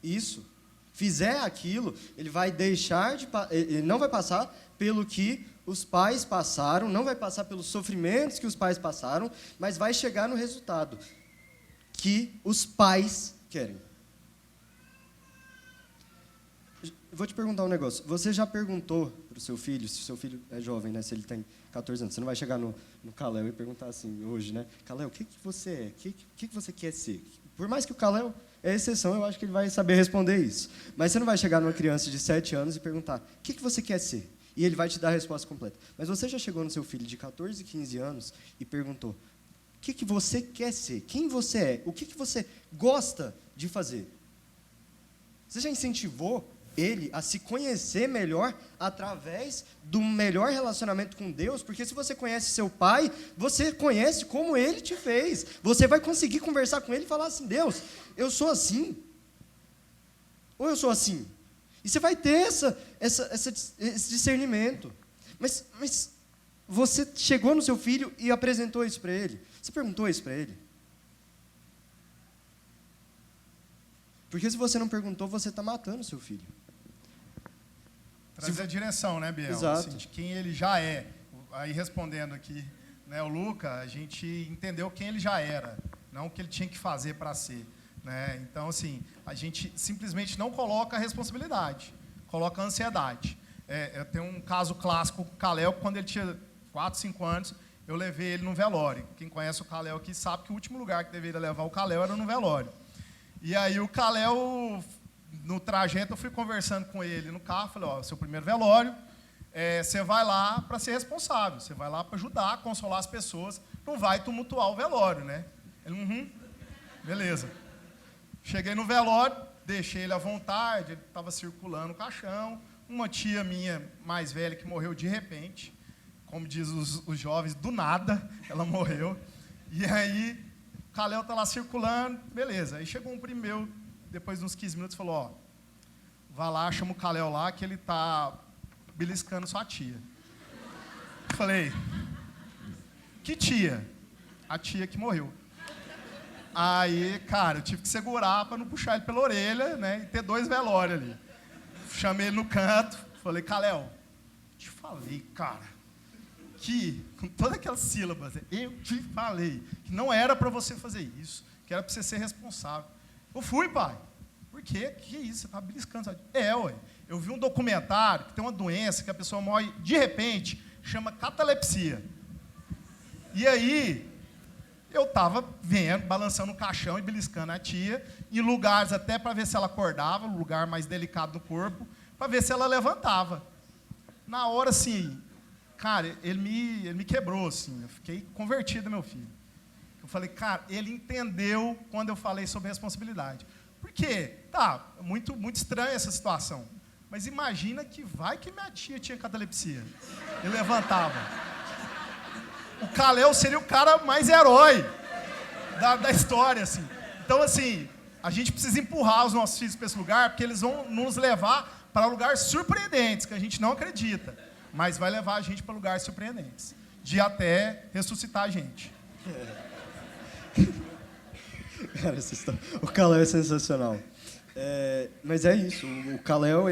isso, fizer aquilo, ele vai deixar ele não vai passar pelo que os pais passaram, não vai passar pelos sofrimentos que os pais passaram, mas vai chegar no resultado que os pais querem. Vou te perguntar um negócio. Você já perguntou para o seu filho, se o seu filho é jovem, né, se ele tem 14 anos, você não vai chegar no Kalel e perguntar assim, hoje, né? Kalel, o que você é? O que você quer ser? Por mais que o Kalel é exceção, eu acho que ele vai saber responder isso. Mas você não vai chegar numa criança de 7 anos e perguntar, o que você quer ser? E ele vai te dar a resposta completa. Mas você já chegou no seu filho de 14, 15 anos e perguntou, o que você quer ser? Quem você é? O que você gosta de fazer? Você já incentivou ele a se conhecer melhor através do melhor relacionamento com Deus? Porque se você conhece seu pai, você conhece como ele te fez. Você vai conseguir conversar com ele e falar assim, Deus, eu sou assim. Ou eu sou assim. E você vai ter esse discernimento. Mas você chegou no seu filho e apresentou isso para ele? Você perguntou isso para ele? Porque se você não perguntou, você está matando o seu filho. Trazer a direção, né, Biel? Exato. Assim, de quem ele já é. Aí, respondendo aqui, né, o Luca, a gente entendeu quem ele já era, não o que ele tinha que fazer para ser. Né? Então, assim, a gente simplesmente não coloca a responsabilidade, coloca a ansiedade. Eu tenho um caso clássico com o Kalel, quando ele tinha 4, 5 anos, eu levei ele no velório. Quem conhece o Kalel aqui sabe que o último lugar que deveria levar o Kalel era no velório. E aí o Kalel, no trajeto, eu fui conversando com ele no carro, falei, ó, seu primeiro velório, você vai lá para ser responsável, você vai lá para ajudar, consolar as pessoas, não vai tumultuar o velório, né? Ele, beleza. Cheguei no velório, deixei ele à vontade, ele estava circulando o caixão, uma tia minha mais velha que morreu de repente, como diz os jovens, do nada, ela morreu. E aí, o Kalel está lá circulando, beleza. Aí chegou um primo meu, depois de uns 15 minutos, falou, ó, vai lá, chama o Kalel lá, que ele está beliscando sua tia. Eu falei, que tia? A tia que morreu. Aí, cara, eu tive que segurar para não puxar ele pela orelha, né, e ter 2 velórios ali. Chamei ele no canto, falei, Kalel, te falei, cara, que, com todas aquelas sílabas, eu te falei que não era para você fazer isso, que era para você ser responsável. Eu fui, pai. Por quê? Que isso? Você está beliscando. Ué. Eu vi um documentário que tem uma doença que a pessoa morre de repente, chama catalepsia. E aí, eu estava vendo, balançando o caixão e beliscando a tia, em lugares até para ver se ela acordava, um lugar mais delicado do corpo, para ver se ela levantava. Na hora, assim, cara, ele me quebrou, assim, eu fiquei convertido, meu filho. Eu falei, cara, ele entendeu quando eu falei sobre responsabilidade. Por quê? Tá, muito estranha essa situação. Mas imagina que vai que minha tia tinha catalepsia. Ele levantava. O Kalel seria o cara mais herói da história, assim. Então, assim, a gente precisa empurrar os nossos filhos para esse lugar, porque eles vão nos levar para lugares surpreendentes, que a gente não acredita. Mas vai levar a gente para lugares surpreendentes. De até ressuscitar a gente. Cara, o Kalel é sensacional. Mas é isso, o Kalel,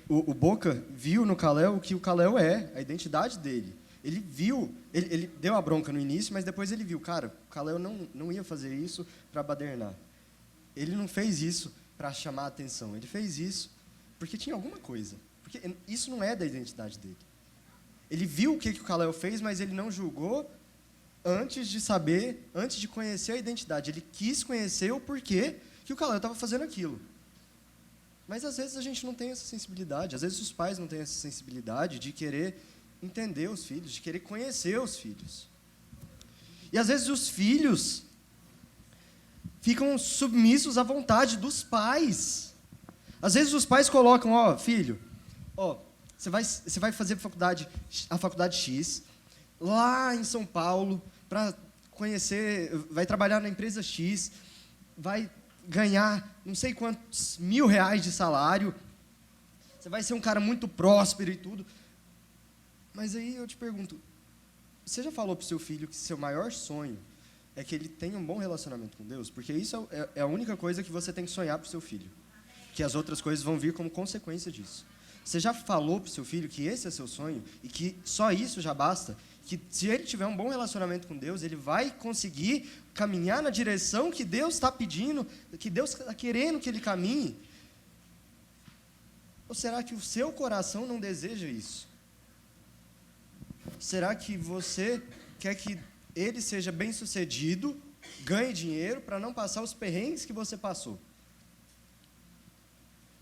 o Boca viu no Kalel o que o Kalel é, a identidade dele. Ele viu, ele deu a bronca no início, mas depois ele viu, cara, o Kalel não ia fazer isso para badernar. Ele não fez isso para chamar a atenção, ele fez isso porque tinha alguma coisa. Porque isso não é da identidade dele. Ele viu o que o Kalel fez, mas ele não julgou antes de saber, antes de conhecer a identidade. Ele quis conhecer o porquê que o Kalel estava fazendo aquilo. Mas, às vezes, a gente não tem essa sensibilidade. Às vezes, os pais não têm essa sensibilidade de querer entender os filhos, de querer conhecer os filhos. E, às vezes, os filhos ficam submissos à vontade dos pais. Às vezes, os pais colocam, filho, você vai fazer a faculdade X, lá em São Paulo, para conhecer, vai trabalhar na empresa X, vai ganhar não sei quantos R$1.000 de salário, você vai ser um cara muito próspero e tudo. Mas aí eu te pergunto, você já falou para o seu filho que seu maior sonho é que ele tenha um bom relacionamento com Deus? Porque isso é a única coisa que você tem que sonhar para o seu filho. Que as outras coisas vão vir como consequência disso. Você já falou para o seu filho que esse é seu sonho e que só isso já basta? Que se ele tiver um bom relacionamento com Deus, ele vai conseguir caminhar na direção que Deus está pedindo, que Deus está querendo que ele caminhe? Ou será que o seu coração não deseja isso? Será que você quer que ele seja bem-sucedido, ganhe dinheiro, para não passar os perrengues que você passou?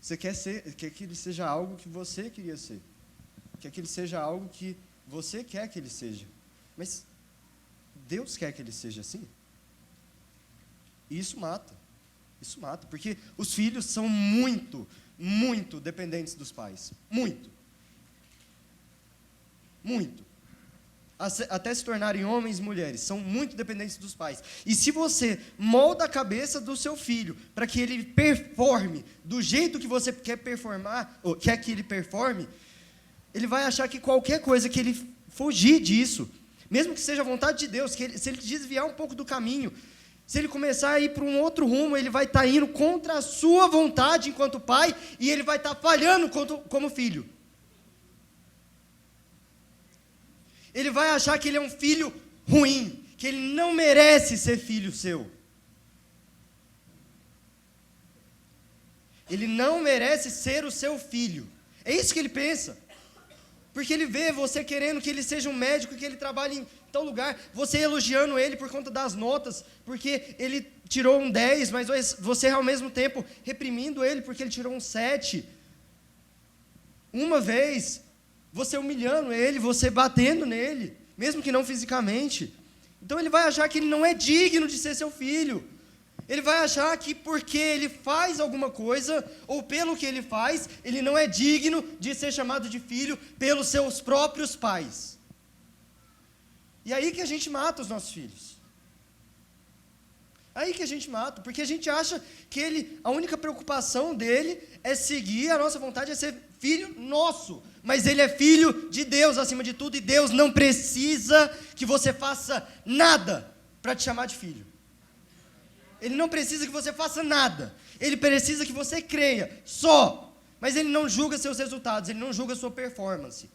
Você quer que ele seja algo que você queria ser. Quer que ele seja algo que você quer que ele seja. Mas Deus quer que ele seja assim? E isso mata. Isso mata. Porque os filhos são muito, muito dependentes dos pais. Muito. Muito. Até se tornarem homens e mulheres, são muito dependentes dos pais. E se você molda a cabeça do seu filho para que ele performe do jeito que você quer performar, ou quer que ele performe, ele vai achar que qualquer coisa que ele fugir disso, mesmo que seja a vontade de Deus, se ele desviar um pouco do caminho, se ele começar a ir para um outro rumo, ele vai estar indo contra a sua vontade enquanto pai, e ele vai estar falhando como filho. Ele vai achar que ele é um filho ruim, que ele não merece ser filho seu. Ele não merece ser o seu filho. É isso que ele pensa. Porque ele vê você querendo que ele seja um médico, que ele trabalhe em tal lugar, você elogiando ele por conta das notas, porque ele tirou um 10, mas você ao mesmo tempo reprimindo ele porque ele tirou um 7. Uma vez, você humilhando ele, você batendo nele, mesmo que não fisicamente. Então ele vai achar que ele não é digno de ser seu filho. Ele vai achar que porque ele faz alguma coisa, ou pelo que ele faz, ele não é digno de ser chamado de filho pelos seus próprios pais. E aí que a gente mata os nossos filhos. Aí que a gente mata, porque a gente acha que a única preocupação dele é seguir a nossa vontade, é ser filho nosso. Mas ele é filho de Deus acima de tudo, e Deus não precisa que você faça nada para te chamar de filho. Ele não precisa que você faça nada. Ele precisa que você creia, só. Mas ele não julga seus resultados, ele não julga sua performance.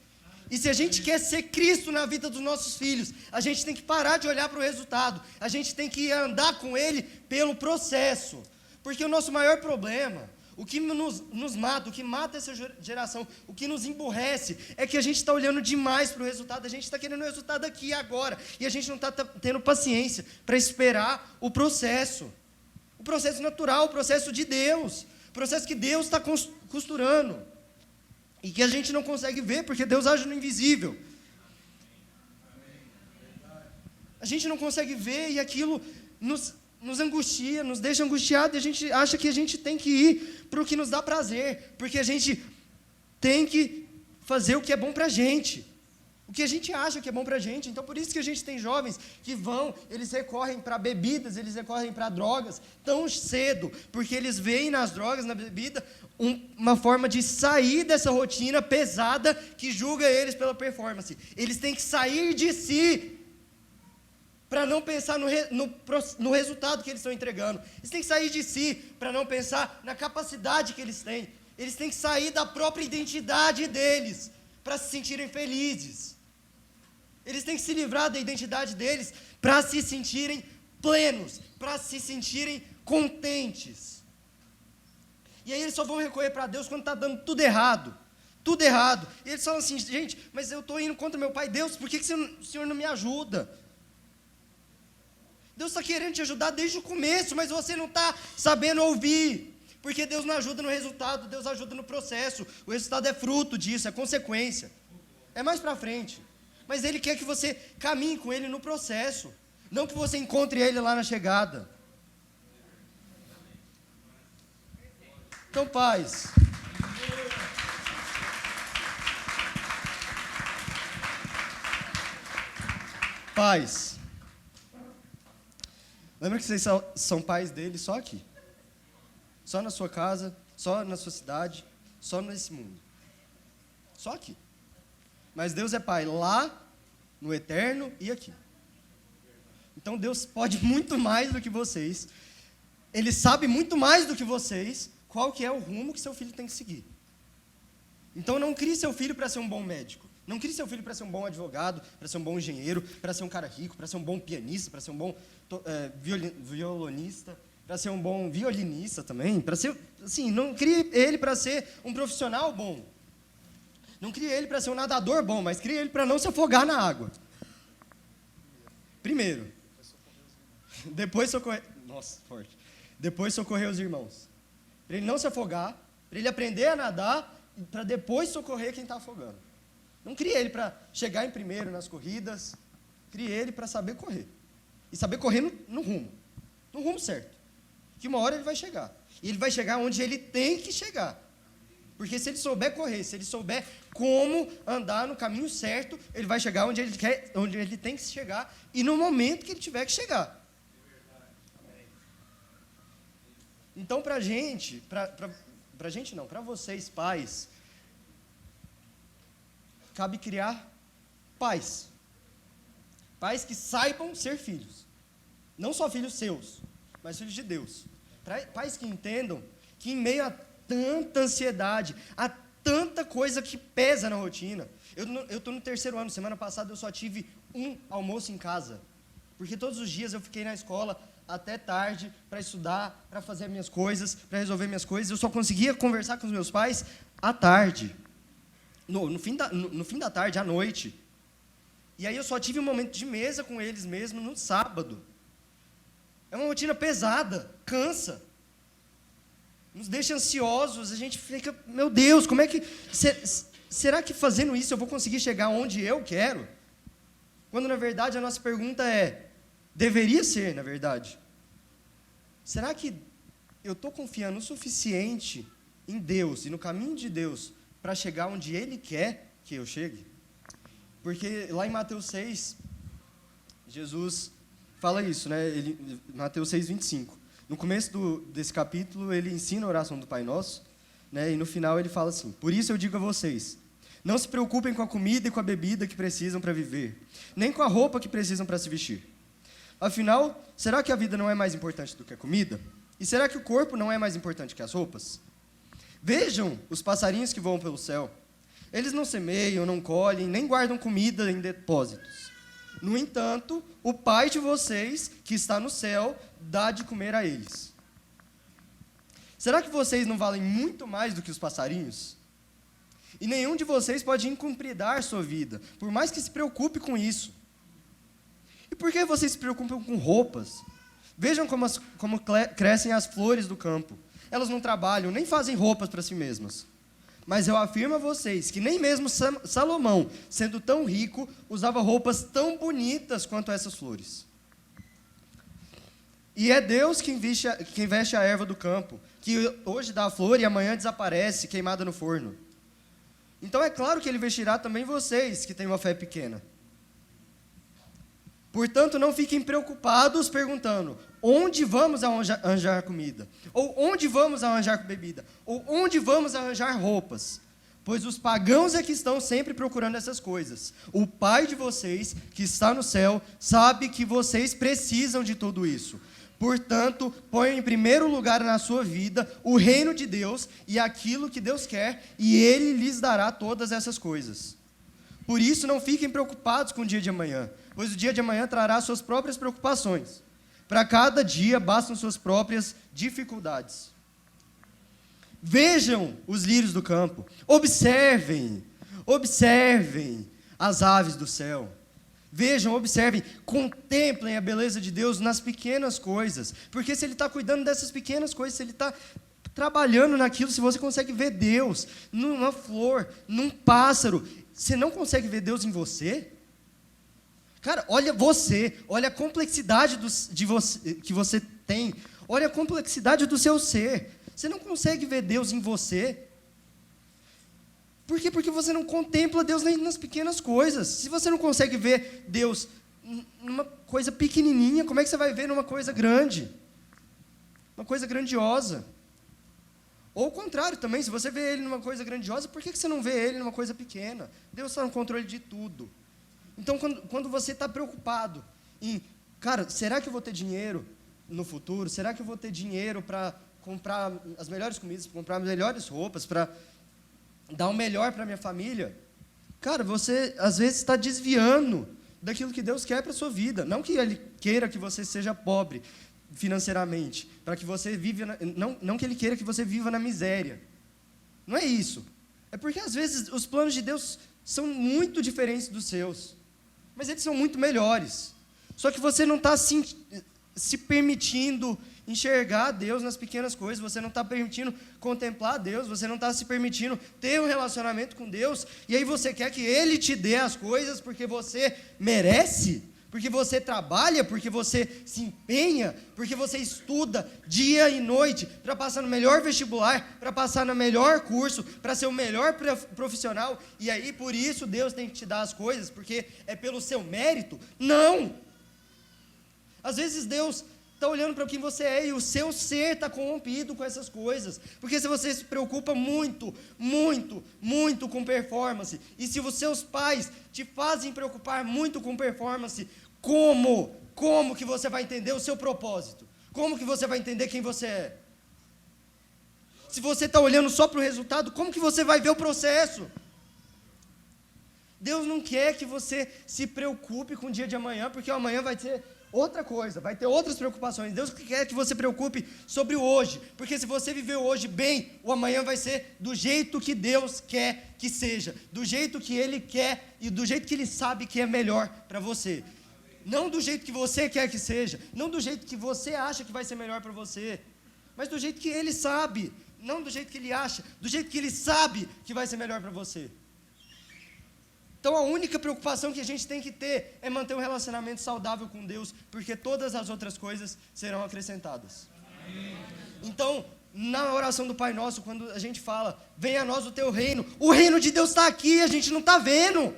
E se a gente quer ser Cristo na vida dos nossos filhos, a gente tem que parar de olhar para o resultado. A gente tem que andar com ele pelo processo. Porque o nosso maior problema, o que nos mata, o que mata essa geração, o que nos emburrece, é que a gente está olhando demais para o resultado, a gente está querendo o resultado aqui e agora, e a gente não está tendo paciência para esperar o processo natural, o processo de Deus, o processo que Deus está costurando, e que a gente não consegue ver, porque Deus age no invisível. A gente não consegue ver, e aquilo nos angustia, nos deixa angustiado, e a gente acha que a gente tem que ir para o que nos dá prazer, porque a gente tem que fazer o que é bom para a gente. O que a gente acha que é bom para a gente. Então, por isso que a gente tem jovens que eles recorrem para bebidas, eles recorrem para drogas tão cedo, porque eles veem nas drogas, na bebida, uma forma de sair dessa rotina pesada que julga eles pela performance. Eles têm que sair de si para não pensar no resultado que eles estão entregando. Eles têm que sair de si para não pensar na capacidade que eles têm. Eles têm que sair da própria identidade deles para se sentirem felizes. Eles têm que se livrar da identidade deles para se sentirem plenos, para se sentirem contentes. E aí eles só vão recorrer para Deus quando está dando tudo errado. Tudo errado. E eles falam assim, gente, mas eu estou indo contra meu pai. Deus, por que o Senhor não me ajuda? Deus está querendo te ajudar desde o começo, mas você não está sabendo ouvir. Porque Deus não ajuda no resultado, Deus ajuda no processo. O resultado é fruto disso, é consequência. É mais para frente. Mas Ele quer que você caminhe com Ele no processo. Não que você encontre Ele lá na chegada. Então, pais. Pais. Lembra que vocês são pais dele só aqui? Só na sua casa, só na sua cidade, só nesse mundo. Só aqui. Mas Deus é pai lá, no eterno e aqui. Então Deus pode muito mais do que vocês. Ele sabe muito mais do que vocês qual que é o rumo que seu filho tem que seguir. Então não crie seu filho para ser um bom médico. Não crie seu filho para ser um bom advogado, para ser um bom engenheiro, para ser um cara rico, para ser um bom pianista, para ser um bom violonista, para ser um bom violinista também, para ser, assim, não crie ele para ser um profissional bom. Não crie ele para ser um nadador bom, mas crie ele para não se afogar na água. Primeiro. Depois socorrer... Nossa, forte. Depois socorrer os irmãos. Para ele não se afogar, para ele aprender a nadar, para depois socorrer quem está afogando. Não crie ele para chegar em primeiro nas corridas. Crie ele para saber correr. E saber correr no rumo. No rumo certo. Que uma hora ele vai chegar. E ele vai chegar onde ele tem que chegar. Porque se ele souber correr, se ele souber como andar no caminho certo, ele vai chegar onde ele tem que chegar e no momento que ele tiver que chegar. Então, para vocês, pais, cabe criar pais. Pais que saibam ser filhos. Não só filhos seus, mas filhos de Deus. Pais que entendam que em meio a tanta ansiedade, há tanta coisa que pesa na rotina. Eu estou no 3º ano, semana passada eu só tive um almoço em casa. Porque todos os dias eu fiquei na escola até tarde para estudar, para fazer minhas coisas, para resolver minhas coisas. Eu só conseguia conversar com os meus pais à tarde. No fim da tarde, à noite. E aí eu só tive um momento de mesa com eles mesmo no sábado. É uma rotina pesada, cansa. Nos deixa ansiosos, a gente fica, meu Deus, como é que... Será que fazendo isso eu vou conseguir chegar onde eu quero? Quando, na verdade, a nossa pergunta é, deveria ser, na verdade. Será que eu estou confiando o suficiente em Deus e no caminho de Deus para chegar onde Ele quer que eu chegue? Porque lá em Mateus 6, Jesus fala isso, né? Mateus 6, 25. No começo desse capítulo, ele ensina a oração do Pai Nosso, né? E no final ele fala assim, por isso eu digo a vocês, não se preocupem com a comida e com a bebida que precisam para viver, nem com a roupa que precisam para se vestir. Afinal, será que a vida não é mais importante do que a comida? E será que o corpo não é mais importante que as roupas? Vejam os passarinhos que voam pelo céu. Eles não semeiam, não colhem, nem guardam comida em depósitos. No entanto, o Pai de vocês, que está no céu, dá de comer a eles. Será que vocês não valem muito mais do que os passarinhos? E nenhum de vocês pode incumpridar sua vida, por mais que se preocupe com isso. E por que vocês se preocupam com roupas? Vejam como crescem as flores do campo. Elas não trabalham, nem fazem roupas para si mesmas. Mas eu afirmo a vocês que nem mesmo Salomão, sendo tão rico, usava roupas tão bonitas quanto essas flores. E é Deus quem veste a erva do campo, que hoje dá a flor e amanhã desaparece, queimada no forno. Então é claro que ele vestirá também vocês, que têm uma fé pequena. Portanto, não fiquem preocupados perguntando: onde vamos arranjar comida? Ou onde vamos arranjar bebida? Ou onde vamos arranjar roupas? Pois os pagãos é que estão sempre procurando essas coisas. O Pai de vocês, que está no céu, sabe que vocês precisam de tudo isso. Portanto, ponham em primeiro lugar na sua vida o reino de Deus e aquilo que Deus quer, e Ele lhes dará todas essas coisas. Por isso, não fiquem preocupados com o dia de amanhã, pois o dia de amanhã trará suas próprias preocupações. Para cada dia bastam suas próprias dificuldades. Vejam os lírios do campo, observem as aves do céu. Vejam, observem, contemplem a beleza de Deus nas pequenas coisas. Porque se Ele está cuidando dessas pequenas coisas, se Ele está trabalhando naquilo, se você consegue ver Deus numa flor, num pássaro, você não consegue ver Deus em você? Cara, olha a complexidade que você tem, olha a complexidade do seu ser. Você não consegue ver Deus em você. Por quê? Porque você não contempla Deus nas pequenas coisas. Se você não consegue ver Deus numa coisa pequenininha, como é que você vai ver numa coisa grande? Uma coisa grandiosa. Ou o contrário também, se você vê Ele numa coisa grandiosa, por que você não vê Ele numa coisa pequena? Deus está no controle de tudo. Então, quando você está preocupado em, cara, será que eu vou ter dinheiro no futuro? Será que eu vou ter dinheiro para comprar as melhores comidas, para comprar as melhores roupas, para dar o melhor para a minha família? Cara, você às vezes está desviando daquilo que Deus quer para a sua vida. Não que Ele queira que você seja pobre financeiramente, para que você viva, não que Ele queira que você viva na miséria. Não é isso. É porque às vezes os planos de Deus são muito diferentes dos seus, mas eles são muito melhores. Só que você não está se permitindo enxergar Deus nas pequenas coisas, você não está permitindo contemplar Deus, você não está se permitindo ter um relacionamento com Deus, e aí você quer que Ele te dê as coisas porque você merece, porque você trabalha, porque você se empenha, porque você estuda dia e noite para passar no melhor vestibular, para passar no melhor curso, para ser o melhor profissional, e aí por isso Deus tem que te dar as coisas, porque é pelo seu mérito? Não! Às vezes Deus está olhando para quem você é e o seu ser está corrompido com essas coisas. Porque se você se preocupa muito com performance, e se os seus pais te fazem preocupar muito com performance, como que você vai entender o seu propósito? Como que você vai entender quem você é? Se você está olhando só para o resultado, como que você vai ver o processo? Deus não quer que você se preocupe com o dia de amanhã, porque o amanhã vai ser outra coisa, vai ter outras preocupações. Deus quer que você preocupe sobre o hoje, porque se você viver o hoje bem, o amanhã vai ser do jeito que Deus quer que seja, do jeito que Ele quer e do jeito que Ele sabe que é melhor para você. Não do jeito que você quer que seja, não do jeito que você acha que vai ser melhor para você, mas do jeito que Ele sabe, não do jeito que Ele acha, do jeito que Ele sabe que vai ser melhor para você. Então a única preocupação que a gente tem que ter é manter um relacionamento saudável com Deus, porque todas as outras coisas serão acrescentadas. Então, na oração do Pai Nosso, quando a gente fala, venha a nós o teu reino, o reino de Deus está aqui, a gente não está vendo,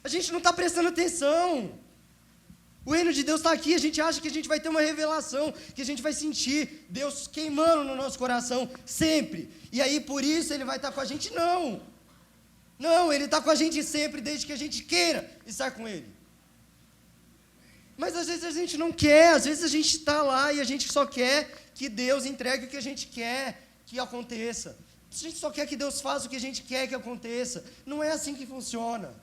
a gente não está prestando atenção. O reino de Deus está aqui, a gente acha que a gente vai ter uma revelação, que a gente vai sentir Deus queimando no nosso coração sempre, e aí por isso Ele vai estar com a gente. Não, Ele está com a gente sempre, desde que a gente queira estar com Ele. Mas às vezes a gente não quer, às vezes a gente está lá e a gente só quer que Deus entregue o que a gente quer que aconteça. A gente só quer que Deus faça o que a gente quer que aconteça. Não é assim que funciona.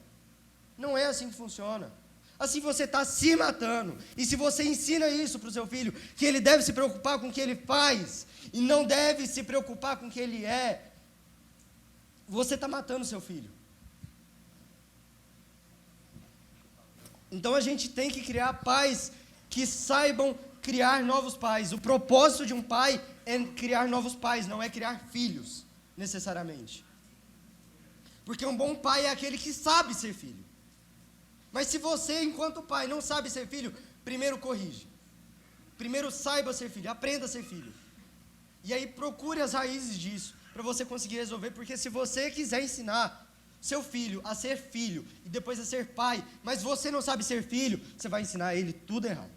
Não é assim que funciona. Assim você está se matando. E se você ensina isso para o seu filho, que ele deve se preocupar com o que ele faz, e não deve se preocupar com o que ele é, você está matando seu filho. Então a gente tem que criar pais que saibam criar novos pais. O propósito de um pai é criar novos pais, não é criar filhos, necessariamente. Porque um bom pai é aquele que sabe ser filho. Mas se você, enquanto pai, não sabe ser filho, primeiro corrige. Primeiro saiba ser filho, aprenda a ser filho. E aí procure as raízes disso. para você conseguir resolver, porque se você quiser ensinar seu filho a ser filho e depois a ser pai, mas você não sabe ser filho, você vai ensinar ele tudo errado.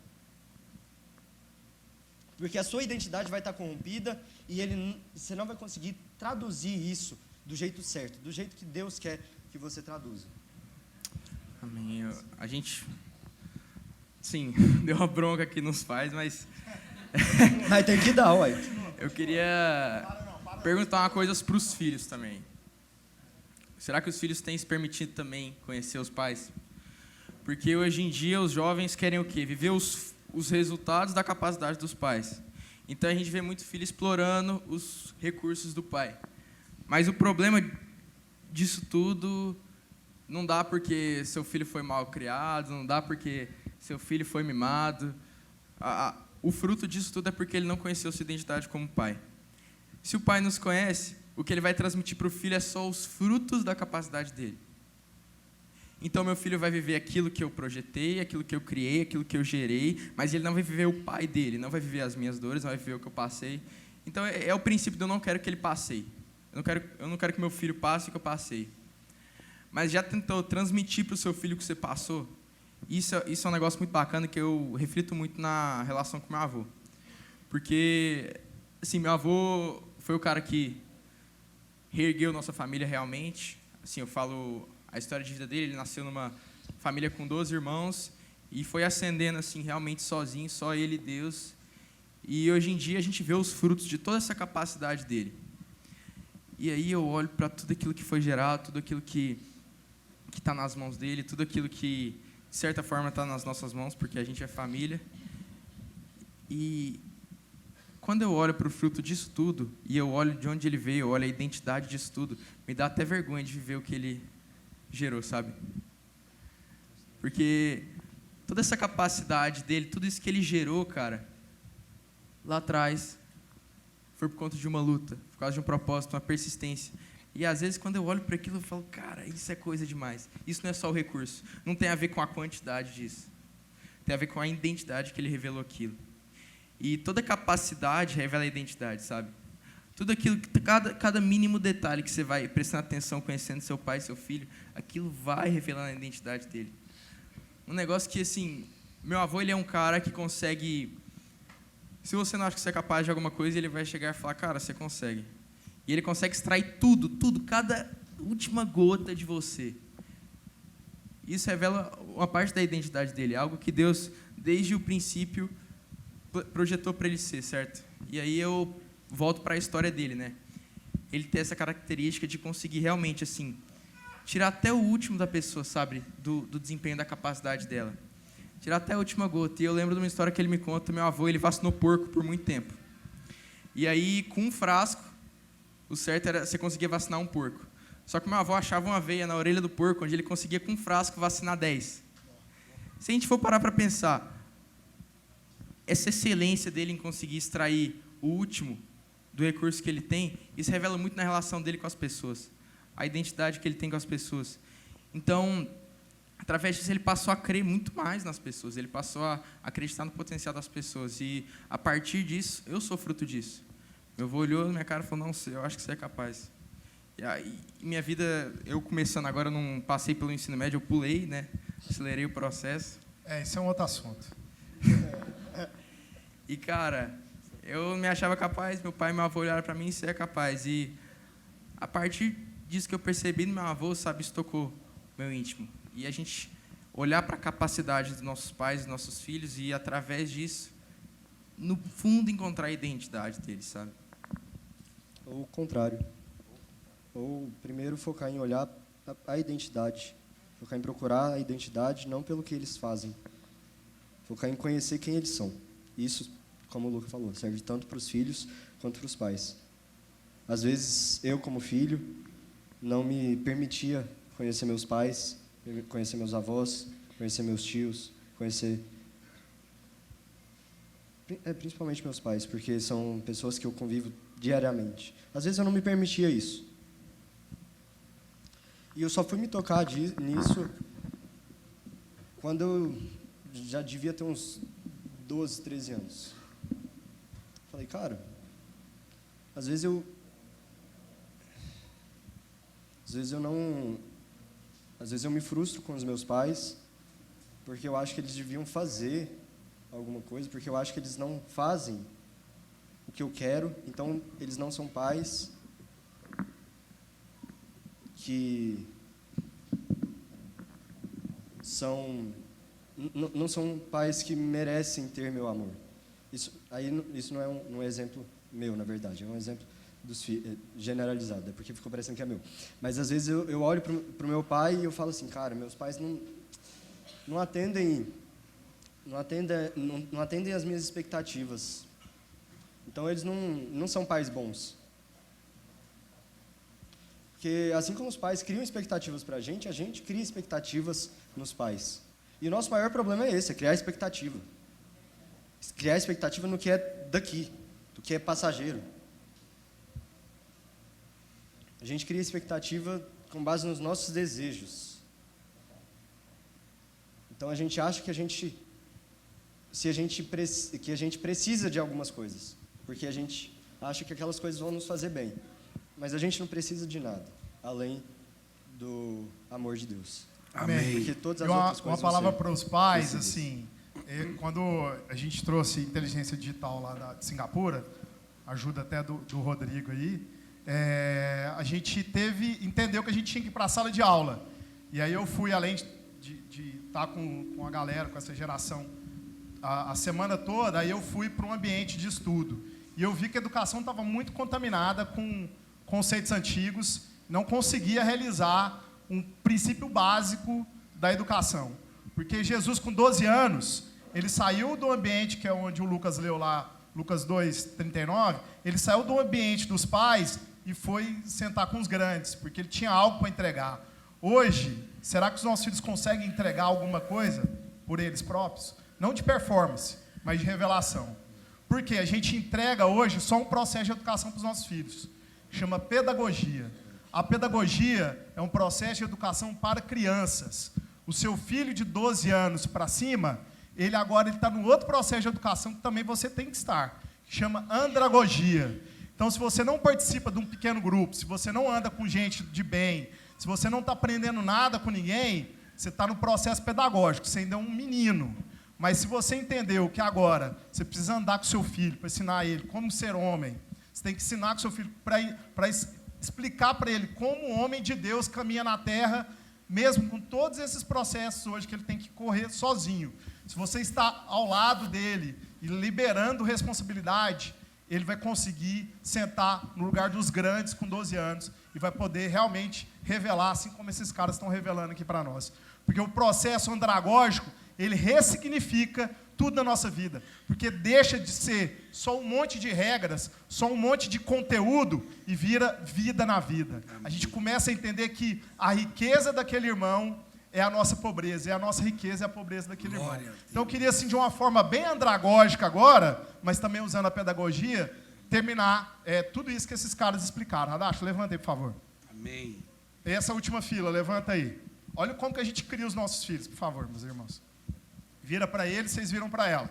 Porque a sua identidade vai estar corrompida e você não vai conseguir traduzir isso do jeito certo, do jeito que Deus quer que você traduza. Amém. A gente, sim, deu uma bronca aqui nos pais, mas Vai ter que dar, uai. eu queria perguntar uma coisa para os filhos também. Será que os filhos têm se permitido também conhecer os pais? Porque hoje em dia os jovens querem o quê? Viver os resultados da capacidade dos pais. Então a gente vê muito filho explorando os recursos do pai. Mas o problema disso tudo não dá porque seu filho foi mal criado, não dá porque seu filho foi mimado. O fruto disso tudo é porque ele não conheceu sua identidade como pai. Se o pai nos conhece, o que ele vai transmitir para o filho é só os frutos da capacidade dele. Então, meu filho vai viver aquilo que eu projetei, aquilo que eu criei, aquilo que eu gerei, mas ele não vai viver o pai dele, não vai viver as minhas dores, não vai viver o que eu passei. Então, é o princípio de eu não quero que ele passeie. Eu não quero que meu filho passe o que eu passei. Mas já tentou transmitir para o seu filho o que você passou? Isso é um negócio muito bacana que eu reflito muito na relação com meu avô. Porque, assim, meu avô foi o cara que reergueu nossa família realmente. Assim, eu falo a história de vida dele, ele nasceu numa família com 12 irmãos e foi ascendendo assim realmente sozinho, só ele e Deus. E hoje em dia a gente vê os frutos de toda essa capacidade dele. E aí eu olho para tudo aquilo que foi gerado, tudo aquilo que está nas mãos dele, tudo aquilo que, de certa forma, está nas nossas mãos, porque a gente é família. E quando eu olho para o fruto disso tudo, e eu olho de onde ele veio, eu olho a identidade disso tudo, me dá até vergonha de viver o que ele gerou, sabe? Porque toda essa capacidade dele, tudo isso que ele gerou, cara, lá atrás, foi por conta de uma luta, por causa de um propósito, uma persistência. E às vezes, quando eu olho para aquilo, eu falo, cara, isso é coisa demais. Isso não é só o recurso. Não tem a ver com a quantidade disso. Tem a ver com a identidade que ele revelou aquilo. E toda capacidade revela a identidade, sabe? Tudo aquilo, cada mínimo detalhe que você vai prestando atenção, conhecendo seu pai, seu filho, aquilo vai revelando a identidade dele. Um negócio que, assim, meu avô, ele é um cara que consegue... Se você não acha que você é capaz de alguma coisa, ele vai chegar e falar, cara, você consegue. E ele consegue extrair tudo, cada última gota de você. Isso revela uma parte da identidade dele, algo que Deus, desde o princípio, projetou para ele ser, certo? E aí eu volto para a história dele, né? Ele tem essa característica de conseguir realmente, assim, tirar até o último da pessoa, sabe? Do desempenho, da capacidade dela. Tirar até a última gota. E eu lembro de uma história que ele me conta, meu avô, ele vacinou porco por muito tempo. E aí, com um frasco, o certo era você conseguia vacinar um porco. Só que meu avô achava uma veia na orelha do porco, onde ele conseguia, com um frasco, vacinar 10. Se a gente for parar para pensar, essa excelência dele em conseguir extrair o último do recurso que ele tem, isso revela muito na relação dele com as pessoas, a identidade que ele tem com as pessoas. Então, através disso, ele passou a crer muito mais nas pessoas, ele passou a acreditar no potencial das pessoas, e a partir disso, eu sou fruto disso. Meu avô olhou na minha cara e falou, não, eu acho que você é capaz. E aí, minha vida, eu começando agora, eu não passei pelo ensino médio, eu pulei, né? Acelerei o processo. Isso é um outro assunto. E, cara, eu me achava capaz, meu pai e meu avô olharam para mim e você é capaz. E, a partir disso que eu percebi no meu avô, sabe, isso tocou meu íntimo. E a gente olhar para a capacidade dos nossos pais, dos nossos filhos, e, através disso, no fundo, encontrar a identidade deles, sabe? Ou o contrário. Ou primeiro focar em olhar a identidade. Focar em procurar a identidade, não pelo que eles fazem. Focar em conhecer quem eles são. Isso, como o Luca falou, serve tanto para os filhos quanto para os pais. Às vezes, eu, como filho, não me permitia conhecer meus pais, conhecer meus avós, conhecer meus tios, conhecer... principalmente meus pais, porque são pessoas que eu convivo diariamente. Às vezes eu não me permitia isso. E eu só fui me tocar nisso quando eu já devia ter uns 12, 13 anos. Falei, cara, às vezes eu Às vezes eu me frustro com os meus pais, porque eu acho que eles deviam fazer alguma coisa, porque eu acho que eles não fazem o que eu quero, então eles não são pais que não são pais que merecem ter meu amor. Isso não é um exemplo meu, na verdade, é um exemplo generalizado, é porque ficou parecendo que é meu. Mas às vezes eu olho para o meu pai e eu falo assim, cara, meus pais não atendem as minhas expectativas. Então eles não são pais bons. Porque assim como os pais criam expectativas para a gente cria expectativas nos pais. E o nosso maior problema é esse, é criar expectativa. Criar expectativa no que é daqui, do que é passageiro. A gente cria expectativa com base nos nossos desejos. Então a gente acha que a gente precisa de algumas coisas, porque a gente acha que aquelas coisas vão nos fazer bem. Mas a gente não precisa de nada, além do amor de Deus. Amém. Porque todas as E outras coisas uma palavra para os pais, precisas. assim, quando a gente trouxe inteligência digital lá de Singapura, ajuda até do Rodrigo aí, a gente entendeu que a gente tinha que ir para a sala de aula. E aí eu fui, além de estar com a galera, com essa geração, a semana toda, aí eu fui para um ambiente de estudo. E eu vi que a educação estava muito contaminada com conceitos antigos, não conseguia realizar um princípio básico da educação. Porque Jesus, com 12 anos, ele saiu do ambiente, que é onde o Lucas leu lá, Lucas 2:39, ele saiu do ambiente dos pais e foi sentar com os grandes, porque ele tinha algo para entregar. Hoje, será que os nossos filhos conseguem entregar alguma coisa por eles próprios? Não de performance, mas de revelação. Porque a gente entrega hoje só um processo de educação para os nossos filhos. Chama pedagogia. A pedagogia é um processo de educação para crianças. O seu filho de 12 anos para cima, ele agora está no outro processo de educação que também você tem que estar, que chama andragogia. Então, se você não participa de um pequeno grupo, se você não anda com gente de bem, se você não está aprendendo nada com ninguém, você está no processo pedagógico, você ainda é um menino. Mas se você entendeu que agora você precisa andar com seu filho para ensinar ele como ser homem, você tem que ensinar com seu filho para explicar para ele como o homem de Deus caminha na terra, mesmo com todos esses processos hoje que ele tem que correr sozinho. Se você está ao lado dele e liberando responsabilidade, ele vai conseguir sentar no lugar dos grandes com 12 anos e vai poder realmente revelar, assim como esses caras estão revelando aqui para nós. Porque o processo andragógico, ele ressignifica tudo na nossa vida. Porque deixa de ser só um monte de regras, só um monte de conteúdo e vira vida na vida. A gente começa a entender que a riqueza daquele irmão é a nossa pobreza, e a nossa riqueza é a pobreza daquele irmão. Então eu queria, assim, de uma forma bem andragógica agora, mas também usando a pedagogia, terminar tudo isso que esses caras explicaram. Radacho, levanta aí, por favor. Amém. Essa última fila, levanta aí. Olha como que a gente cria os nossos filhos, por favor, meus irmãos. Vira para eles, vocês viram para ela.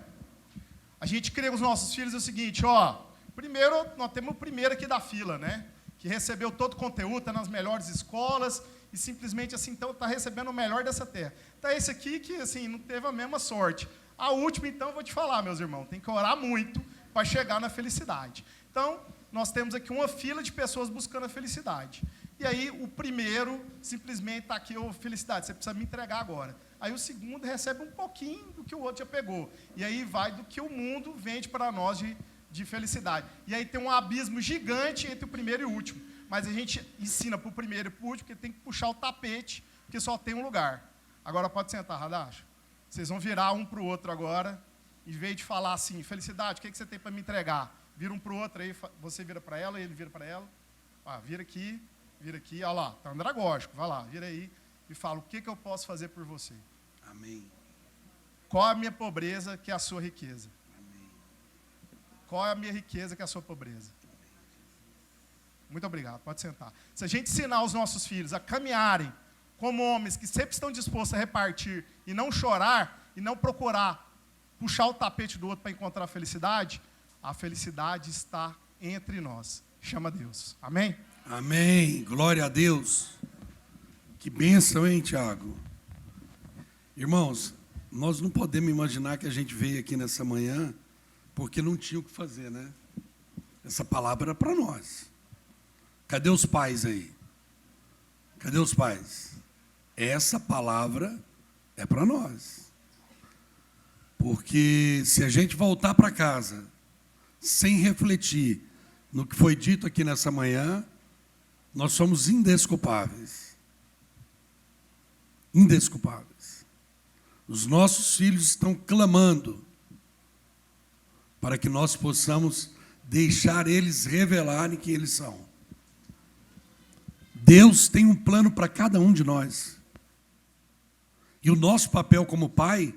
A gente cria os nossos filhos o seguinte, primeiro, nós temos o primeiro aqui da fila, né? Que recebeu todo o conteúdo, está nas melhores escolas, e simplesmente assim, então, está recebendo o melhor dessa terra. Tá esse aqui que, assim, não teve a mesma sorte. A última, então, eu vou te falar, meus irmãos, tem que orar muito para chegar na felicidade. Então, nós temos aqui uma fila de pessoas buscando a felicidade. E aí, o primeiro, simplesmente está aqui, felicidade, você precisa me entregar agora. Aí o segundo recebe um pouquinho do que o outro já pegou. E aí vai do que o mundo vende para nós de felicidade. E aí tem um abismo gigante entre o primeiro e o último. Mas a gente ensina para o primeiro e para o último, porque tem que puxar o tapete, porque só tem um lugar. Agora pode sentar, Radacho. Vocês vão virar um para o outro agora, em vez de falar assim, felicidade, o que você tem para me entregar? Vira um para o outro, aí você vira para ela, ele vira para ela. Vira aqui, olha lá, está andragógico, vai lá, vira aí e fala, o que eu posso fazer por você? Amém. Qual é a minha pobreza que é a sua riqueza? Amém. Qual é a minha riqueza que é a sua pobreza? Muito obrigado, pode sentar. Se a gente ensinar os nossos filhos a caminharem como homens que sempre estão dispostos a repartir e não chorar e não procurar puxar o tapete do outro para encontrar a felicidade está entre nós. Chama Deus. Amém? Amém. Glória a Deus. Que bênção, hein, Tiago? Irmãos, nós não podemos imaginar que a gente veio aqui nessa manhã porque não tinha o que fazer, né? Essa palavra era para nós. Cadê os pais aí? Cadê os pais? Essa palavra é para nós. Porque se a gente voltar para casa sem refletir no que foi dito aqui nessa manhã, nós somos indesculpáveis. Indesculpáveis. Os nossos filhos estão clamando para que nós possamos deixar eles revelarem quem eles são. Deus tem um plano para cada um de nós. E o nosso papel como pai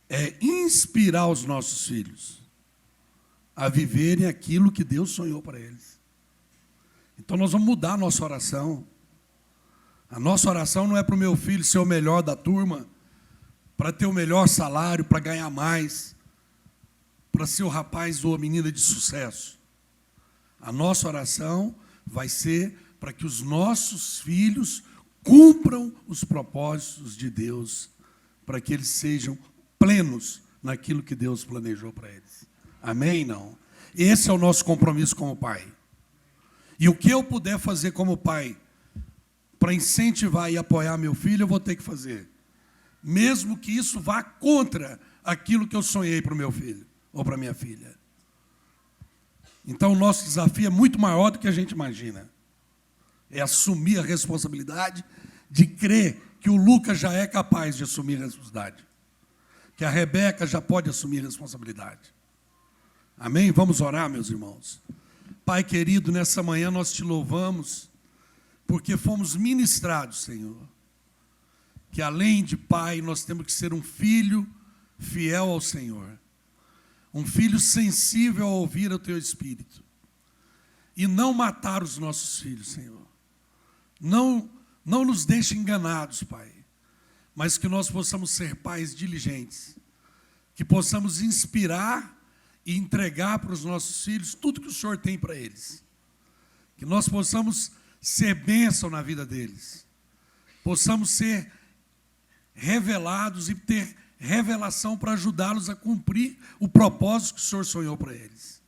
é inspirar os nossos filhos a viverem aquilo que Deus sonhou para eles. Então nós vamos mudar a nossa oração. A nossa oração não é para o meu filho ser o melhor da turma, para ter o melhor salário, para ganhar mais, para ser o rapaz ou a menina de sucesso. A nossa oração vai ser para que os nossos filhos cumpram os propósitos de Deus, para que eles sejam plenos naquilo que Deus planejou para eles. Amém? Não? Esse é o nosso compromisso como pai. E o que eu puder fazer como pai para incentivar e apoiar meu filho, eu vou ter que fazer. Mesmo que isso vá contra aquilo que eu sonhei para o meu filho ou para a minha filha. Então, o nosso desafio é muito maior do que a gente imagina. É assumir a responsabilidade de crer que o Lucas já é capaz de assumir a responsabilidade. Que a Rebeca já pode assumir a responsabilidade. Amém? Vamos orar, meus irmãos. Pai querido, nessa manhã nós te louvamos, porque fomos ministrados, Senhor. Que além de pai, nós temos que ser um filho fiel ao Senhor. Um filho sensível a ouvir o teu Espírito. E não matar os nossos filhos, Senhor. Não nos deixe enganados, Pai. Mas que nós possamos ser pais diligentes. Que possamos inspirar e entregar para os nossos filhos tudo que o Senhor tem para eles. Que nós possamos ser bênção na vida deles. Possamos ser revelados e ter revelação para ajudá-los a cumprir o propósito que o Senhor sonhou para eles.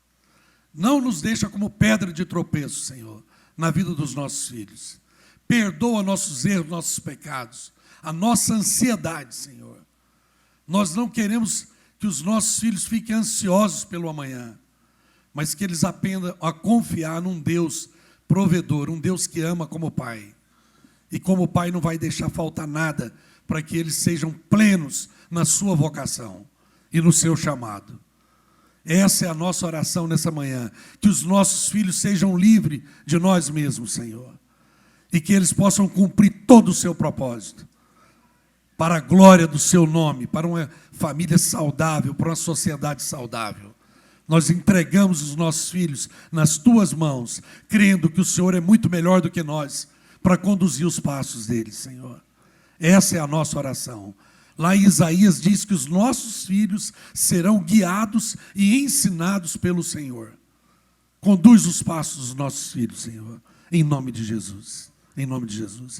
Não nos deixa como pedra de tropeço, Senhor, na vida dos nossos filhos. Perdoa nossos erros, nossos pecados, a nossa ansiedade, Senhor. Nós não queremos que os nossos filhos fiquem ansiosos pelo amanhã, mas que eles aprendam a confiar num Deus provedor, um Deus que ama como Pai. E como Pai não vai deixar faltar nada para que eles sejam plenos na sua vocação e no seu chamado. Essa é a nossa oração nessa manhã, que os nossos filhos sejam livres de nós mesmos, Senhor, e que eles possam cumprir todo o seu propósito, para a glória do seu nome, para uma família saudável, para uma sociedade saudável. Nós entregamos os nossos filhos nas tuas mãos, crendo que o Senhor é muito melhor do que nós, para conduzir os passos deles, Senhor. Essa é a nossa oração. Lá em Isaías diz que os nossos filhos serão guiados e ensinados pelo Senhor. Conduz os passos dos nossos filhos, Senhor, em nome de Jesus. Em nome de Jesus.